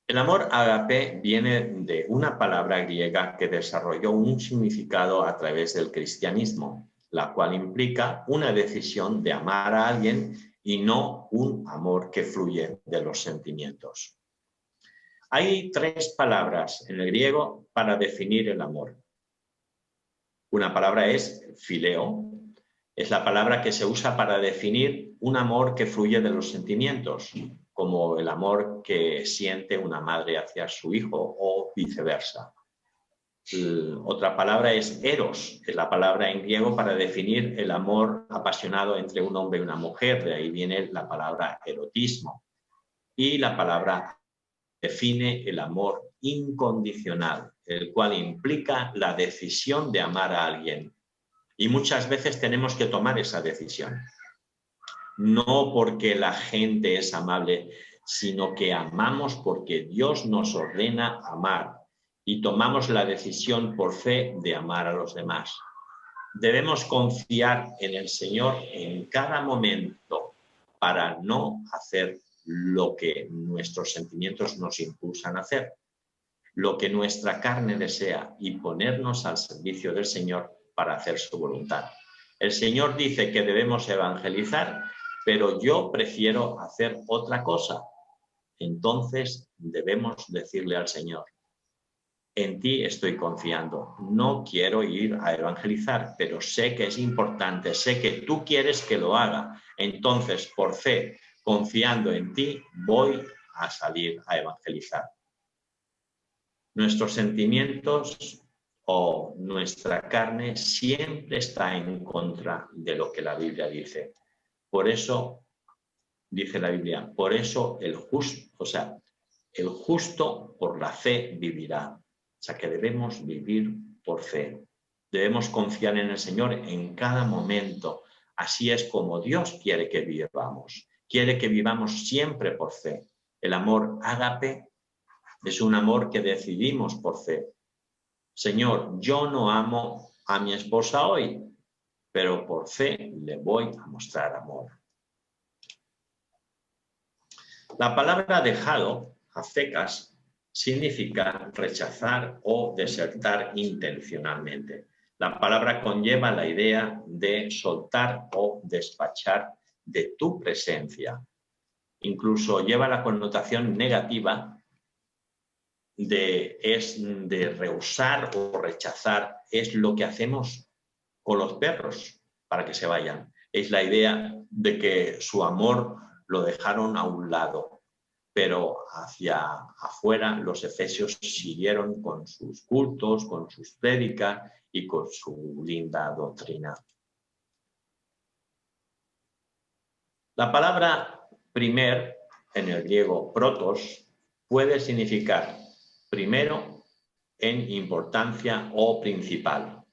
El amor ágape viene de una palabra griega que desarrolló un significado a través del cristianismo, la cual implica una decisión de amar a alguien y no un amor que fluye de los sentimientos. Hay 3 palabras en el griego para definir el amor. Una palabra es fileo, es la palabra que se usa para definir un amor que fluye de los sentimientos, como el amor que siente una madre hacia su hijo o viceversa. Otra palabra es eros, que es la palabra en griego para definir el amor apasionado entre un hombre y una mujer, de ahí viene la palabra erotismo. Y la palabra define el amor incondicional, el cual implica la decisión de amar a alguien. Y muchas veces tenemos que tomar esa decisión. No porque la gente es amable, sino que amamos porque Dios nos ordena amar y tomamos la decisión por fe de amar a los demás. Debemos confiar en el Señor en cada momento para no hacer lo que nuestros sentimientos nos impulsan a hacer, lo que nuestra carne desea, y ponernos al servicio del Señor para hacer su voluntad. El Señor dice que debemos evangelizar, pero yo prefiero hacer otra cosa. Entonces debemos decirle al Señor: en ti estoy confiando, no quiero ir a evangelizar, pero sé que es importante, sé que tú quieres que lo haga. Entonces, por fe, confiando en ti, voy a salir a evangelizar. Nuestros sentimientos o nuestra carne siempre está en contra de lo que la Biblia dice. Por eso, dice la Biblia, por eso el justo por la fe vivirá. O sea que debemos vivir por fe. Debemos confiar en el Señor en cada momento. Así es como Dios quiere que vivamos. Quiere que vivamos siempre por fe. El amor ágape es un amor que decidimos por fe. Señor, yo no amo a mi esposa hoy, pero por fe le voy a mostrar amor. La palabra dejado, hafekas, significa rechazar o desertar intencionalmente. La palabra conlleva la idea de soltar o despachar de tu presencia. Incluso lleva la connotación negativa de rehusar o rechazar. Es lo que hacemos con los perros para que se vayan. Es la idea de que su amor lo dejaron a un lado, pero hacia afuera los efesios siguieron con sus cultos, con sus prédicas y con su linda doctrina. La palabra primer, en el griego protos, puede significar primero en importancia o principal.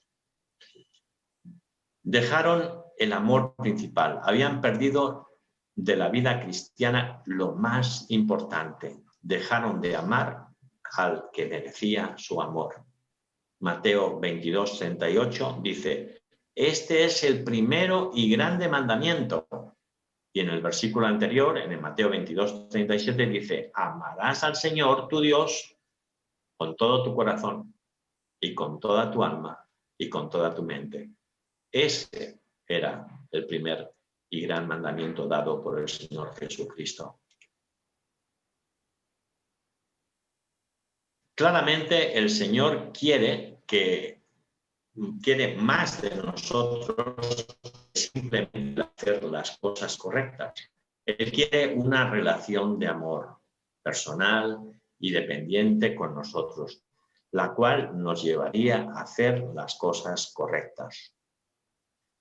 Dejaron el amor principal, habían perdido de la vida cristiana lo más importante. Dejaron de amar al que merecía su amor. Mateo 22, 38 dice: este es el primero y grande mandamiento. Y en el versículo anterior, en el Mateo 22, 37, dice: amarás al Señor tu Dios con todo tu corazón y con toda tu alma y con toda tu mente. Ese era el primer y gran mandamiento dado por el Señor Jesucristo. Claramente el Señor quiere más de nosotros que simplemente hacer las cosas correctas. Él quiere una relación de amor personal y dependiente con nosotros, la cual nos llevaría a hacer las cosas correctas.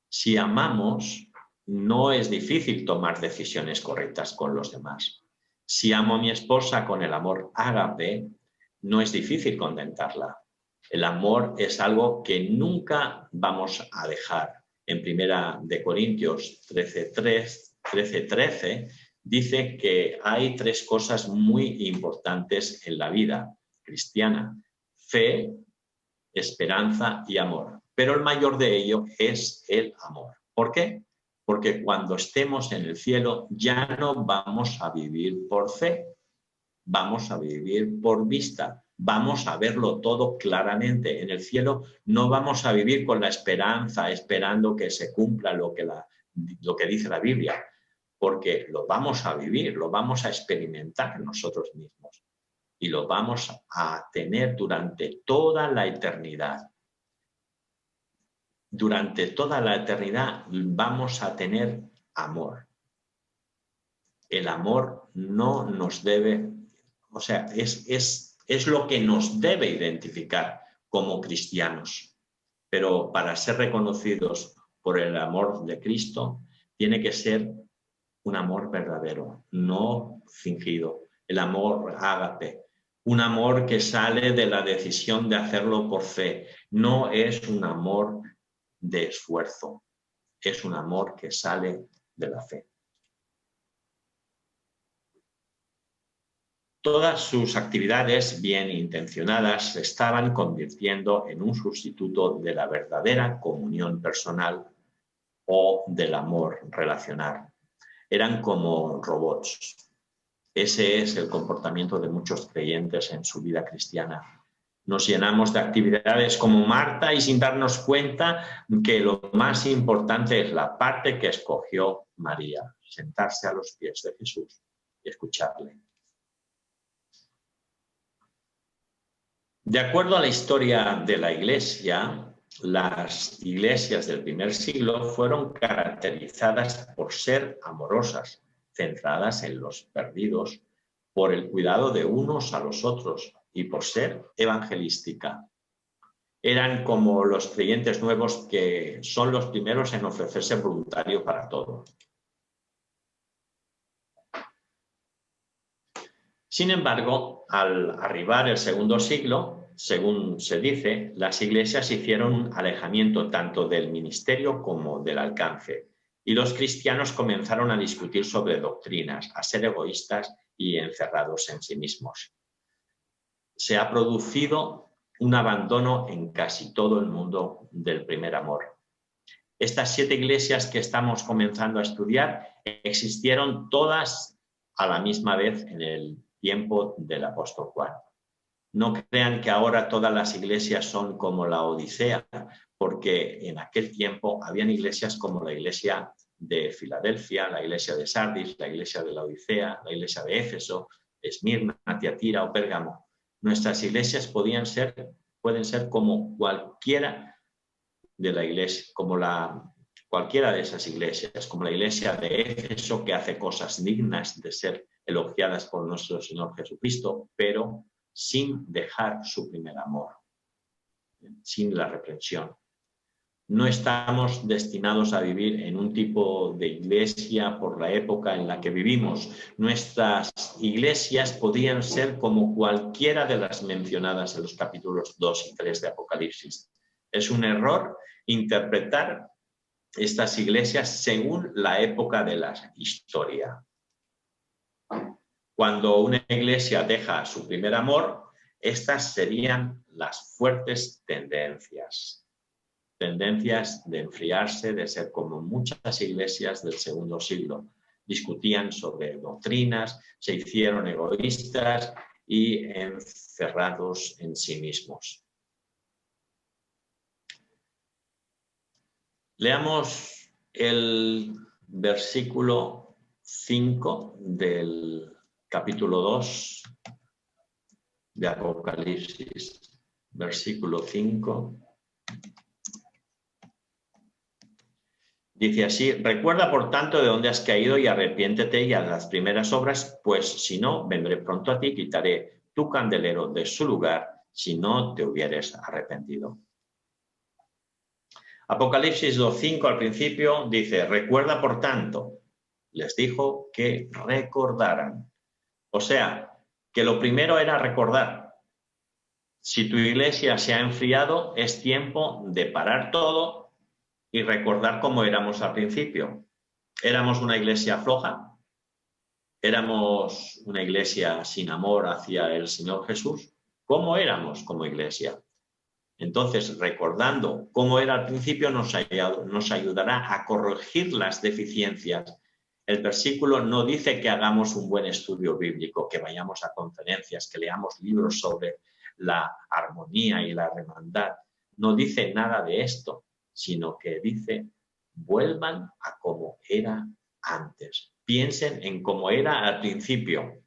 Si amamos, no es difícil tomar decisiones correctas con los demás. Si amo a mi esposa con el amor ágape, no es difícil contentarla. El amor es algo que nunca vamos a dejar. En 1 Corintios 13:13 dice que hay 3 cosas muy importantes en la vida cristiana: fe, esperanza y amor. Pero el mayor de ello es el amor. ¿Por qué? Porque cuando estemos en el cielo ya no vamos a vivir por fe, vamos a vivir por vista. Vamos a verlo todo claramente. En el cielo no vamos a vivir con la esperanza, esperando que se cumpla lo que dice la Biblia, porque lo vamos a vivir, lo vamos a experimentar nosotros mismos y lo vamos a tener durante toda la eternidad. Durante toda la eternidad vamos a tener amor. El amor no nos debe, o sea, es lo que nos debe identificar como cristianos. Pero para ser reconocidos por el amor de Cristo, tiene que ser un amor verdadero, no fingido. El amor ágape, un amor que sale de la decisión de hacerlo por fe. No es un amor de esfuerzo, es un amor que sale de la fe. Todas sus actividades bien intencionadas se estaban convirtiendo en un sustituto de la verdadera comunión personal o del amor relacional. Eran como robots. Ese es el comportamiento de muchos creyentes en su vida cristiana. Nos llenamos de actividades como Marta y sin darnos cuenta que lo más importante es la parte que escogió María, sentarse a los pies de Jesús y escucharle. De acuerdo a la historia de la Iglesia, las iglesias del primer siglo fueron caracterizadas por ser amorosas, centradas en los perdidos, por el cuidado de unos a los otros y por ser evangelística. Eran como los creyentes nuevos que son los primeros en ofrecerse voluntario para todo. Sin embargo, al arribar el segundo siglo, según se dice, las iglesias hicieron un alejamiento tanto del ministerio como del alcance, y los cristianos comenzaron a discutir sobre doctrinas, a ser egoístas y encerrados en sí mismos. Se ha producido un abandono en casi todo el mundo del primer amor. Estas 7 iglesias que estamos comenzando a estudiar existieron todas a la misma vez en el tiempo del apóstol Juan. No crean que ahora todas las iglesias son como la Odisea, porque en aquel tiempo habían iglesias como la iglesia de Filadelfia, la iglesia de Sardis, la iglesia de la Odisea, la iglesia de Éfeso, Esmirna, Tiatira o Pérgamo. Nuestras iglesias pueden ser como cualquiera de la iglesia, cualquiera de esas iglesias, como la iglesia de Éfeso, que hace cosas dignas de ser elogiadas por nuestro Señor Jesucristo, pero sin dejar su primer amor, sin la reprensión. No estamos destinados a vivir en un tipo de iglesia por la época en la que vivimos. Nuestras iglesias podrían ser como cualquiera de las mencionadas en los capítulos 2 y 3 de Apocalipsis. Es un error interpretar estas iglesias según la época de la historia. Cuando una iglesia deja su primer amor, estas serían las fuertes tendencias de enfriarse, de ser como muchas iglesias del segundo siglo. Discutían sobre doctrinas, se hicieron egoístas y encerrados en sí mismos. Leamos el versículo 5 del capítulo 2 de Apocalipsis. Versículo 5. Dice así: recuerda por tanto de dónde has caído y arrepiéntete y haz las primeras obras, pues si no, vendré pronto a ti y quitaré tu candelero de su lugar si no te hubieres arrepentido. Apocalipsis 2:5 al principio dice: recuerda por tanto, les dijo que recordaran. O sea, que lo primero era recordar. Si tu iglesia se ha enfriado, es tiempo de parar todo y recordar cómo éramos al principio. ¿Éramos una iglesia floja? ¿Éramos una iglesia sin amor hacia el Señor Jesús? ¿Cómo éramos como iglesia? Entonces, recordando cómo era al principio, nos ayudará a corregir las deficiencias. El versículo no dice que hagamos un buen estudio bíblico, que vayamos a conferencias, que leamos libros sobre la armonía y la hermandad. No dice nada de esto, sino que dice: vuelvan a como era antes. Piensen en cómo era al principio.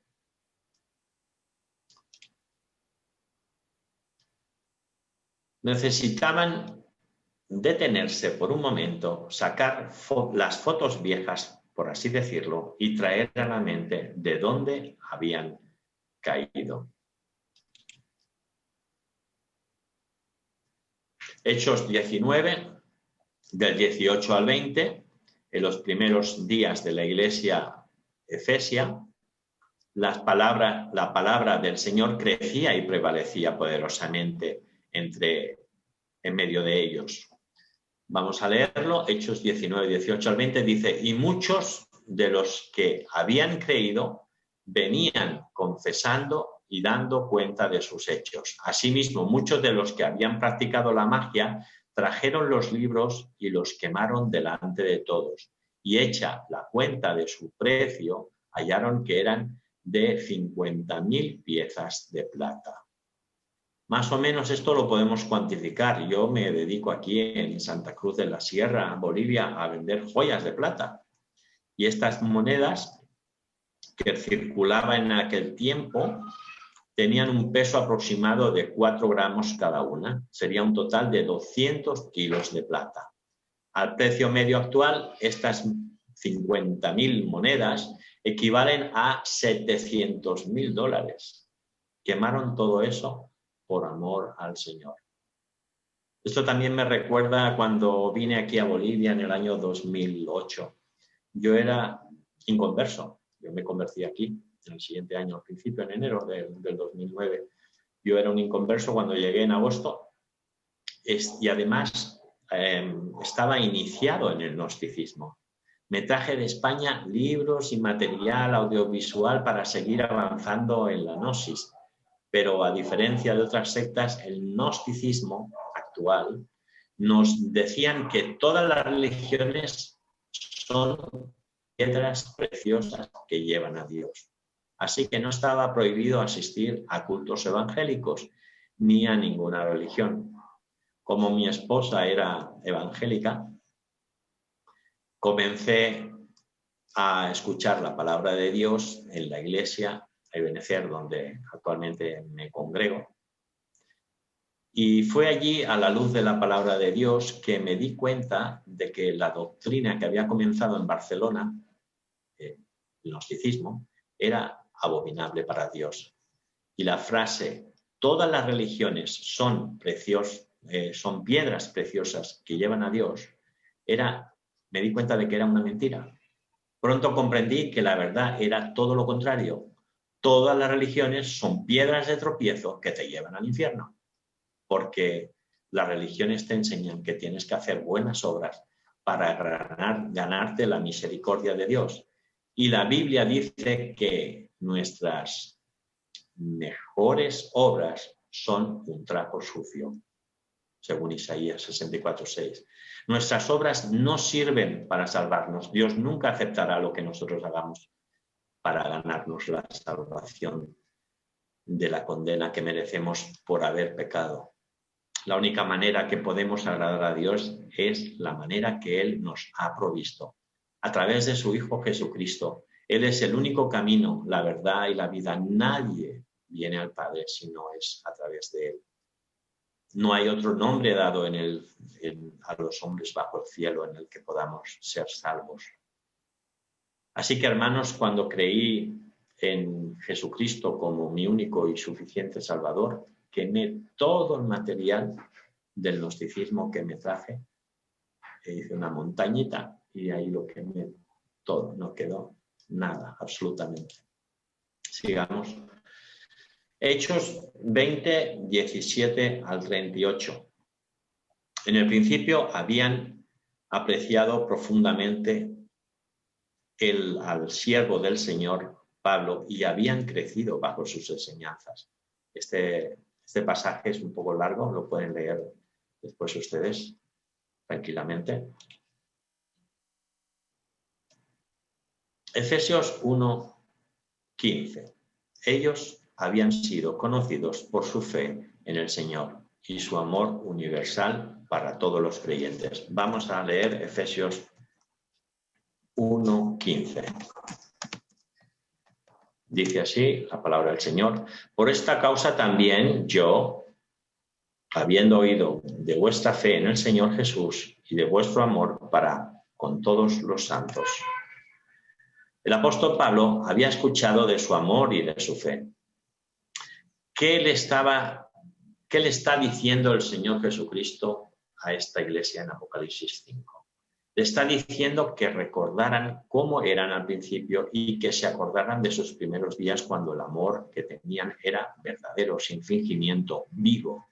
Necesitaban detenerse por un momento, sacar las fotos viejas, por así decirlo, y traer a la mente de dónde habían caído. Hechos 19, del 18 al 20, en los primeros días de la iglesia efesia, la palabra del Señor crecía y prevalecía poderosamente en medio de ellos. Vamos a leerlo. Hechos 19, 18 al 20 dice: y muchos de los que habían creído venían confesando y dando cuenta de sus hechos. Asimismo, muchos de los que habían practicado la magia trajeron los libros y los quemaron delante de todos. Y hecha la cuenta de su precio, hallaron que eran de 50.000 piezas de plata. Más o menos esto lo podemos cuantificar. Yo me dedico aquí en Santa Cruz de la Sierra, Bolivia, a vender joyas de plata. Y estas monedas que circulaban en aquel tiempo tenían un peso aproximado de 4 gramos cada una. Sería un total de 200 kilos de plata. Al precio medio actual, estas 50.000 monedas equivalen a $700.000. Quemaron todo eso por amor al Señor. Esto también me recuerda cuando vine aquí a Bolivia en el año 2008. Yo era inconverso. Yo me convertí aquí en el siguiente año, al principio, en enero del 2009. Yo era un inconverso cuando llegué en agosto y además estaba iniciado en el gnosticismo. Me traje de España libros y material audiovisual para seguir avanzando en la gnosis. Pero a diferencia de otras sectas, el gnosticismo actual nos decían que todas las religiones son piedras preciosas que llevan a Dios. Así que no estaba prohibido asistir a cultos evangélicos ni a ninguna religión. Como mi esposa era evangélica, comencé a escuchar la palabra de Dios en la iglesia Ebenecer, donde actualmente me congrego. Y fue allí, a la luz de la palabra de Dios, que me di cuenta de que la doctrina que había comenzado en Barcelona, el gnosticismo, era abominable para Dios. Y la frase, todas las religiones son piedras preciosas que llevan a Dios, me di cuenta de que era una mentira. Pronto comprendí que la verdad era todo lo contrario. Todas las religiones son piedras de tropiezo que te llevan al infierno, porque las religiones te enseñan que tienes que hacer buenas obras para ganarte la misericordia de Dios. Y la Biblia dice que nuestras mejores obras son un trapo sucio, según Isaías 64:6. Nuestras obras no sirven para salvarnos. Dios nunca aceptará lo que nosotros hagamos para ganarnos la salvación de la condena que merecemos por haber pecado. La única manera que podemos agradar a Dios es la manera que Él nos ha provisto, a través de su Hijo Jesucristo. Él es el único camino, la verdad y la vida. Nadie viene al Padre si no es a través de Él. No hay otro nombre dado a los hombres bajo el cielo en el que podamos ser salvos. Así que, hermanos, cuando creí en Jesucristo como mi único y suficiente Salvador, quemé todo el material del gnosticismo que me traje, e hice una montañita y ahí lo quemé todo, no quedó nada, absolutamente. Sigamos. Hechos 20, 17 al 38. En el principio habían apreciado profundamente al siervo del Señor, Pablo, y habían crecido bajo sus enseñanzas. Este pasaje es un poco largo, lo pueden leer después ustedes tranquilamente. Efesios 1, 15. Ellos habían sido conocidos por su fe en el Señor y su amor universal para todos los creyentes. Vamos a leer Efesios 1:15. Dice así la palabra del Señor: por esta causa también yo, habiendo oído de vuestra fe en el Señor Jesús y de vuestro amor para con todos los santos. El apóstol Pablo había escuchado de su amor y de su fe. ¿Qué le está diciendo el Señor Jesucristo a esta iglesia en Apocalipsis 5? Le está diciendo que recordaran cómo eran al principio y que se acordaran de sus primeros días cuando el amor que tenían era verdadero, sin fingimiento, vivo.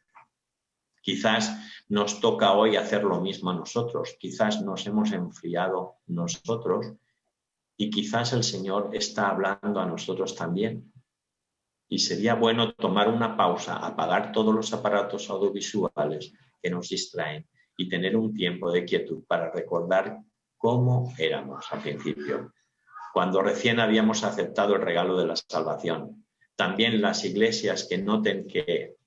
Quizás nos toca hoy hacer lo mismo a nosotros, quizás nos hemos enfriado nosotros y quizás el Señor está hablando a nosotros también. Y sería bueno tomar una pausa, apagar todos los aparatos audiovisuales que nos distraen y tener un tiempo de quietud para recordar cómo éramos al principio, cuando recién habíamos aceptado el regalo de la salvación. También las iglesias que noten que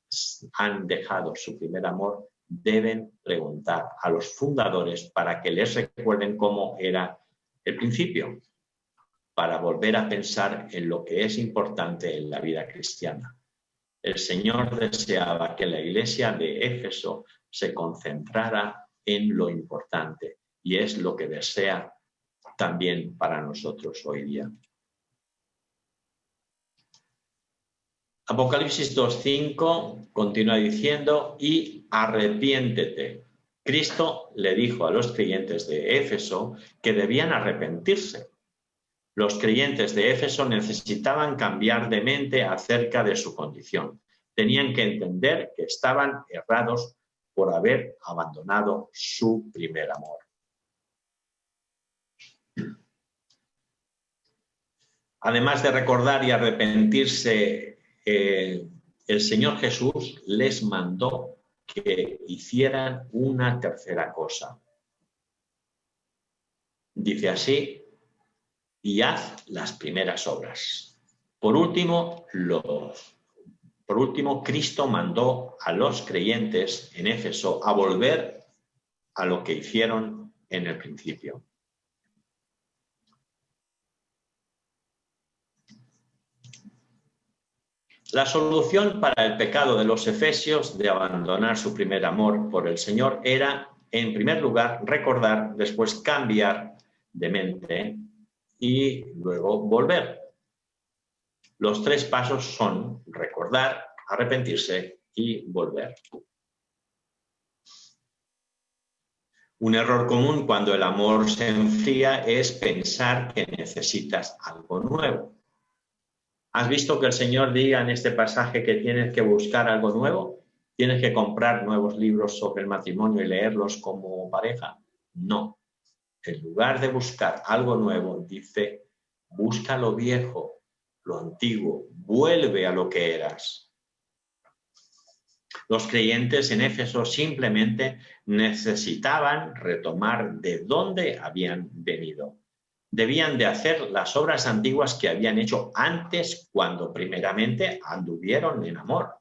han dejado su primer amor deben preguntar a los fundadores para que les recuerden cómo era el principio, para volver a pensar en lo que es importante en la vida cristiana. El Señor deseaba que la iglesia de Éfeso se concentrara en lo importante y es lo que desea también para nosotros hoy día. Apocalipsis 2:5 continúa diciendo: y arrepiéntete. Cristo le dijo a los creyentes de Éfeso que debían arrepentirse. Los creyentes de Éfeso necesitaban cambiar de mente acerca de su condición. Tenían que entender que estaban errados por haber abandonado su primer amor. Además de recordar y arrepentirse, el Señor Jesús les mandó que hicieran una tercera cosa. Dice así: y haz las primeras obras. Por último, Cristo mandó a los creyentes en Éfeso a volver a lo que hicieron en el principio. La solución para el pecado de los efesios de abandonar su primer amor por el Señor era, en primer lugar, recordar, después cambiar de mente y luego volver. Los tres pasos son recordar, arrepentirse y volver. Un error común cuando el amor se enfría es pensar que necesitas algo nuevo. ¿Has visto que el Señor diga en este pasaje que tienes que buscar algo nuevo? ¿Tienes que comprar nuevos libros sobre el matrimonio y leerlos como pareja? No. En lugar de buscar algo nuevo, dice: busca lo viejo, lo antiguo, vuelve a lo que eras. Los creyentes en Éfeso simplemente necesitaban retomar de dónde habían venido. Debían de hacer las obras antiguas que habían hecho antes, cuando primeramente anduvieron en amor.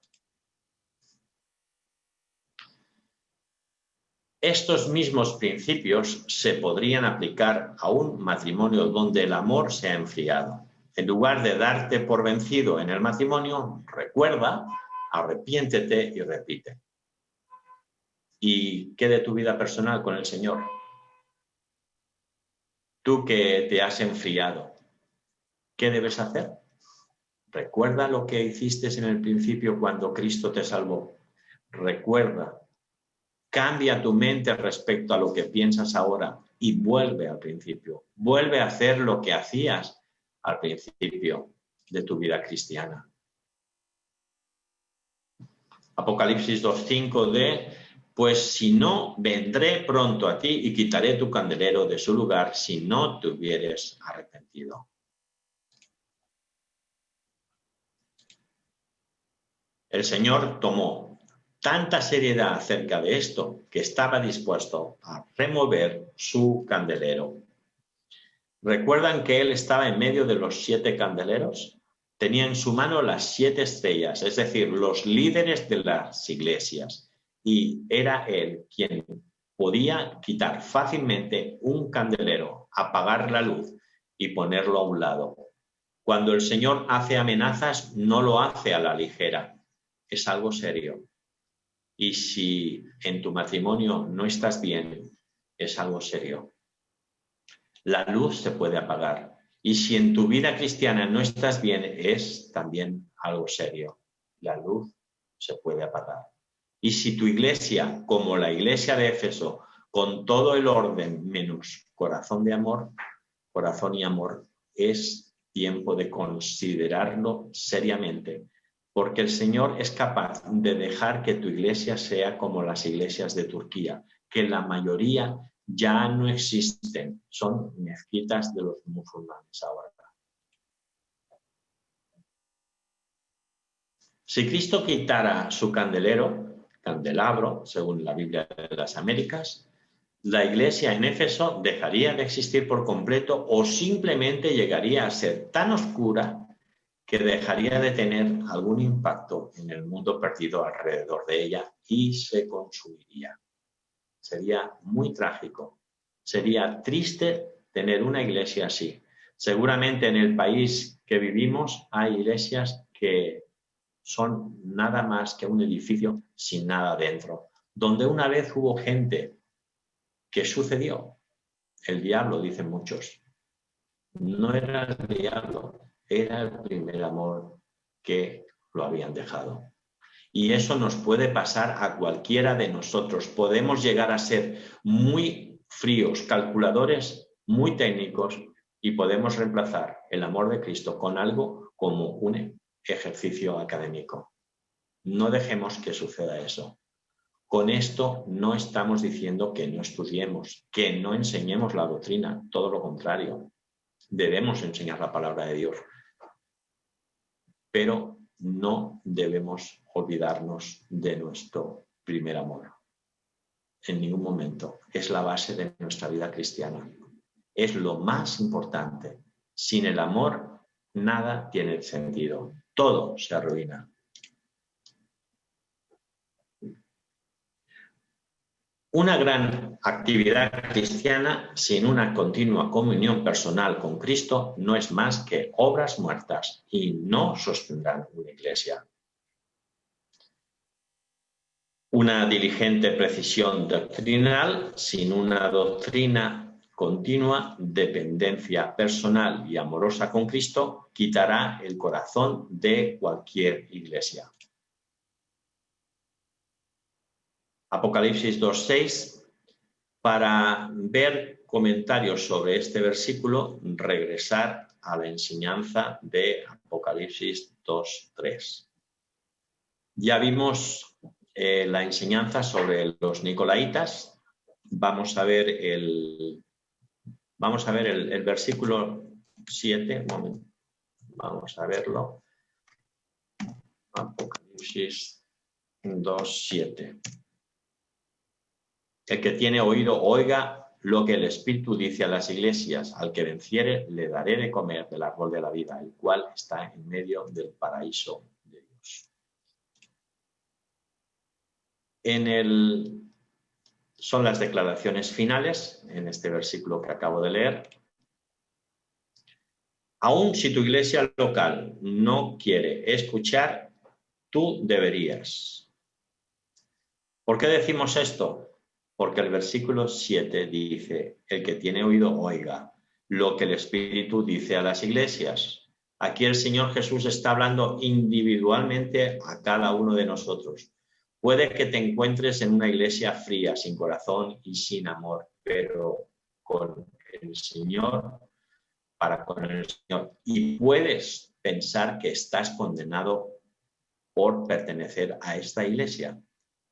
Estos mismos principios se podrían aplicar a un matrimonio donde el amor se ha enfriado. En lugar de darte por vencido en el matrimonio, recuerda, arrepiéntete y repite. ¿Y qué de tu vida personal con el Señor? Tú que te has enfriado, ¿qué debes hacer? Recuerda lo que hiciste en el principio cuando Cristo te salvó. Recuerda. Cambia tu mente respecto a lo que piensas ahora y vuelve al principio. Vuelve a hacer lo que hacías al principio de tu vida cristiana. Apocalipsis 2:5 pues si no, vendré pronto a ti y quitaré tu candelero de su lugar si no te hubieres arrepentido. El Señor tomó tanta seriedad acerca de esto que estaba dispuesto a remover su candelero. ¿Recuerdan que él estaba en medio de los 7 candeleros? Tenía en su mano las 7 estrellas, es decir, los líderes de las iglesias. Y era él quien podía quitar fácilmente un candelero, apagar la luz y ponerlo a un lado. Cuando el Señor hace amenazas, no lo hace a la ligera. Es algo serio. Y si en tu matrimonio no estás bien, es algo serio. La luz se puede apagar. Y si en tu vida cristiana no estás bien, es también algo serio. La luz se puede apagar. Y si tu iglesia, como la iglesia de Éfeso, con todo el orden menos corazón de amor, corazón y amor, es tiempo de considerarlo seriamente, porque el Señor es capaz de dejar que tu iglesia sea como las iglesias de Turquía, que la mayoría ya no existen, son mezquitas de los musulmanes ahora. Si Cristo quitara su candelabro, según la Biblia de las Américas, la iglesia en Éfeso dejaría de existir por completo o simplemente llegaría a ser tan oscura que dejaría de tener algún impacto en el mundo perdido alrededor de ella y se consumiría. Sería muy trágico. Sería triste tener una iglesia así. Seguramente en el país que vivimos hay iglesias que son nada más que un edificio sin nada dentro, donde una vez hubo gente. ¿Qué sucedió? El diablo, dicen muchos. No era el diablo, era el primer amor que lo habían dejado. Y eso nos puede pasar a cualquiera de nosotros. Podemos llegar a ser muy fríos, calculadores, muy técnicos y podemos reemplazar el amor de Cristo con algo como un ejercicio académico. No dejemos que suceda eso. Con esto no estamos diciendo que no estudiemos, que no enseñemos la doctrina, todo lo contrario. Debemos enseñar la palabra de Dios, pero no debemos olvidarnos de nuestro primer amor. En ningún momento. Es la base de nuestra vida cristiana. Es lo más importante. Sin el amor, nada tiene sentido. Todo se arruina. Una gran actividad cristiana sin una continua comunión personal con Cristo no es más que obras muertas y no sostendrán una iglesia. Una diligente precisión doctrinal sin una doctrina continua, dependencia personal y amorosa con Cristo quitará el corazón de cualquier iglesia. Apocalipsis 2:6. Para ver comentarios sobre este versículo, regresar a la enseñanza de Apocalipsis 2:3. Ya vimos la enseñanza sobre los nicolaitas. Vamos a ver el versículo 7. Un momento. Vamos a verlo. Apocalipsis 2:7. El que tiene oído, oiga lo que el Espíritu dice a las iglesias. Al que venciere, le daré de comer del árbol de la vida, el cual está en medio del paraíso de Dios. En el son las declaraciones finales en este versículo que acabo de leer. Aún si tu iglesia local no quiere escuchar, tú deberías. ¿Por qué decimos esto? Porque el versículo 7 dice, el que tiene oído oiga lo que el Espíritu dice a las iglesias. Aquí el Señor Jesús está hablando individualmente a cada uno de nosotros. Puede que te encuentres en una iglesia fría, sin corazón y sin amor, pero con el Señor, para con el Señor. Y puedes pensar que estás condenado por pertenecer a esta iglesia,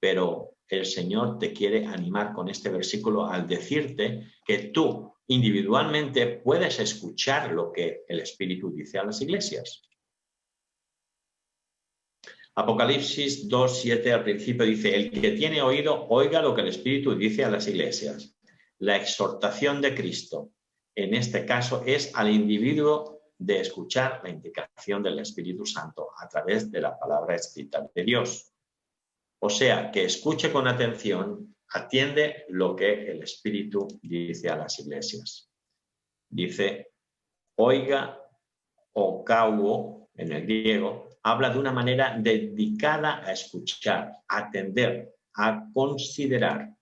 pero el Señor te quiere animar con este versículo al decirte que tú individualmente puedes escuchar lo que el Espíritu dice a las iglesias. Apocalipsis 2:7 al principio dice, el que tiene oído, oiga lo que el Espíritu dice a las iglesias. La exhortación de Cristo, en este caso, es al individuo de escuchar la indicación del Espíritu Santo a través de la palabra escrita de Dios. O sea, que escuche con atención, atiende lo que el Espíritu dice a las iglesias. Dice, oiga o kauo, en el griego, habla de una manera dedicada a escuchar, a atender, a considerar.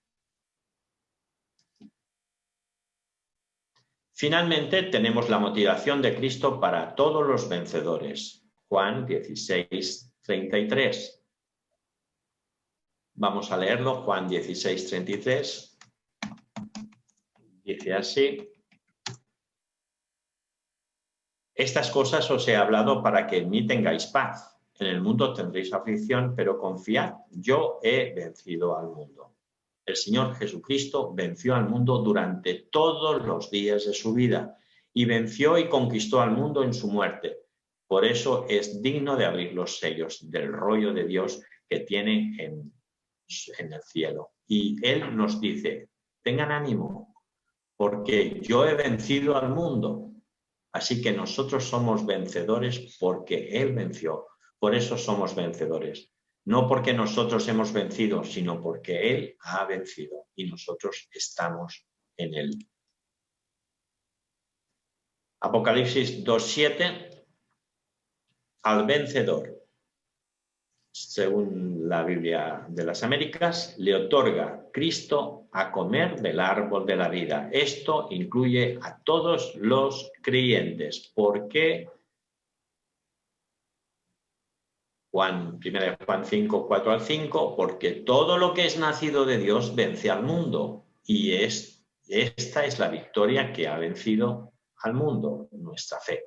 Finalmente, tenemos la motivación de Cristo para todos los vencedores. Juan 16:33. Vamos a leerlo, Juan 16:33. Dice así. Estas cosas os he hablado para que en mí tengáis paz. En el mundo tendréis aflicción, pero confiad, yo he vencido al mundo. El Señor Jesucristo venció al mundo durante todos los días de su vida y venció y conquistó al mundo en su muerte. Por eso es digno de abrir los sellos del rollo de Dios que tiene en el cielo. Y Él nos dice, tengan ánimo, porque yo he vencido al mundo. Así que nosotros somos vencedores porque Él venció. Por eso somos vencedores. No porque nosotros hemos vencido, sino porque Él ha vencido y nosotros estamos en Él. Apocalipsis 2:7. Al vencedor, según la Biblia de las Américas, le otorga Cristo a comer del árbol de la vida. Esto incluye a todos los creyentes. ¿Por qué? 1 Juan 5, 4 al 5, porque todo lo que es nacido de Dios vence al mundo. Y esta es la victoria que ha vencido al mundo, nuestra fe.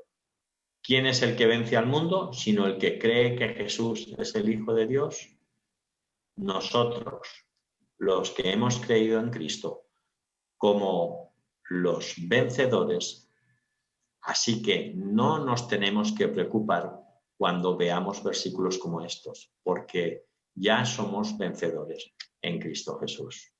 ¿Quién es el que vence al mundo? Sino el que cree que Jesús es el Hijo de Dios. Nosotros, los que hemos creído en Cristo, como los vencedores. Así que no nos tenemos que preocupar cuando veamos versículos como estos, porque ya somos vencedores en Cristo Jesús.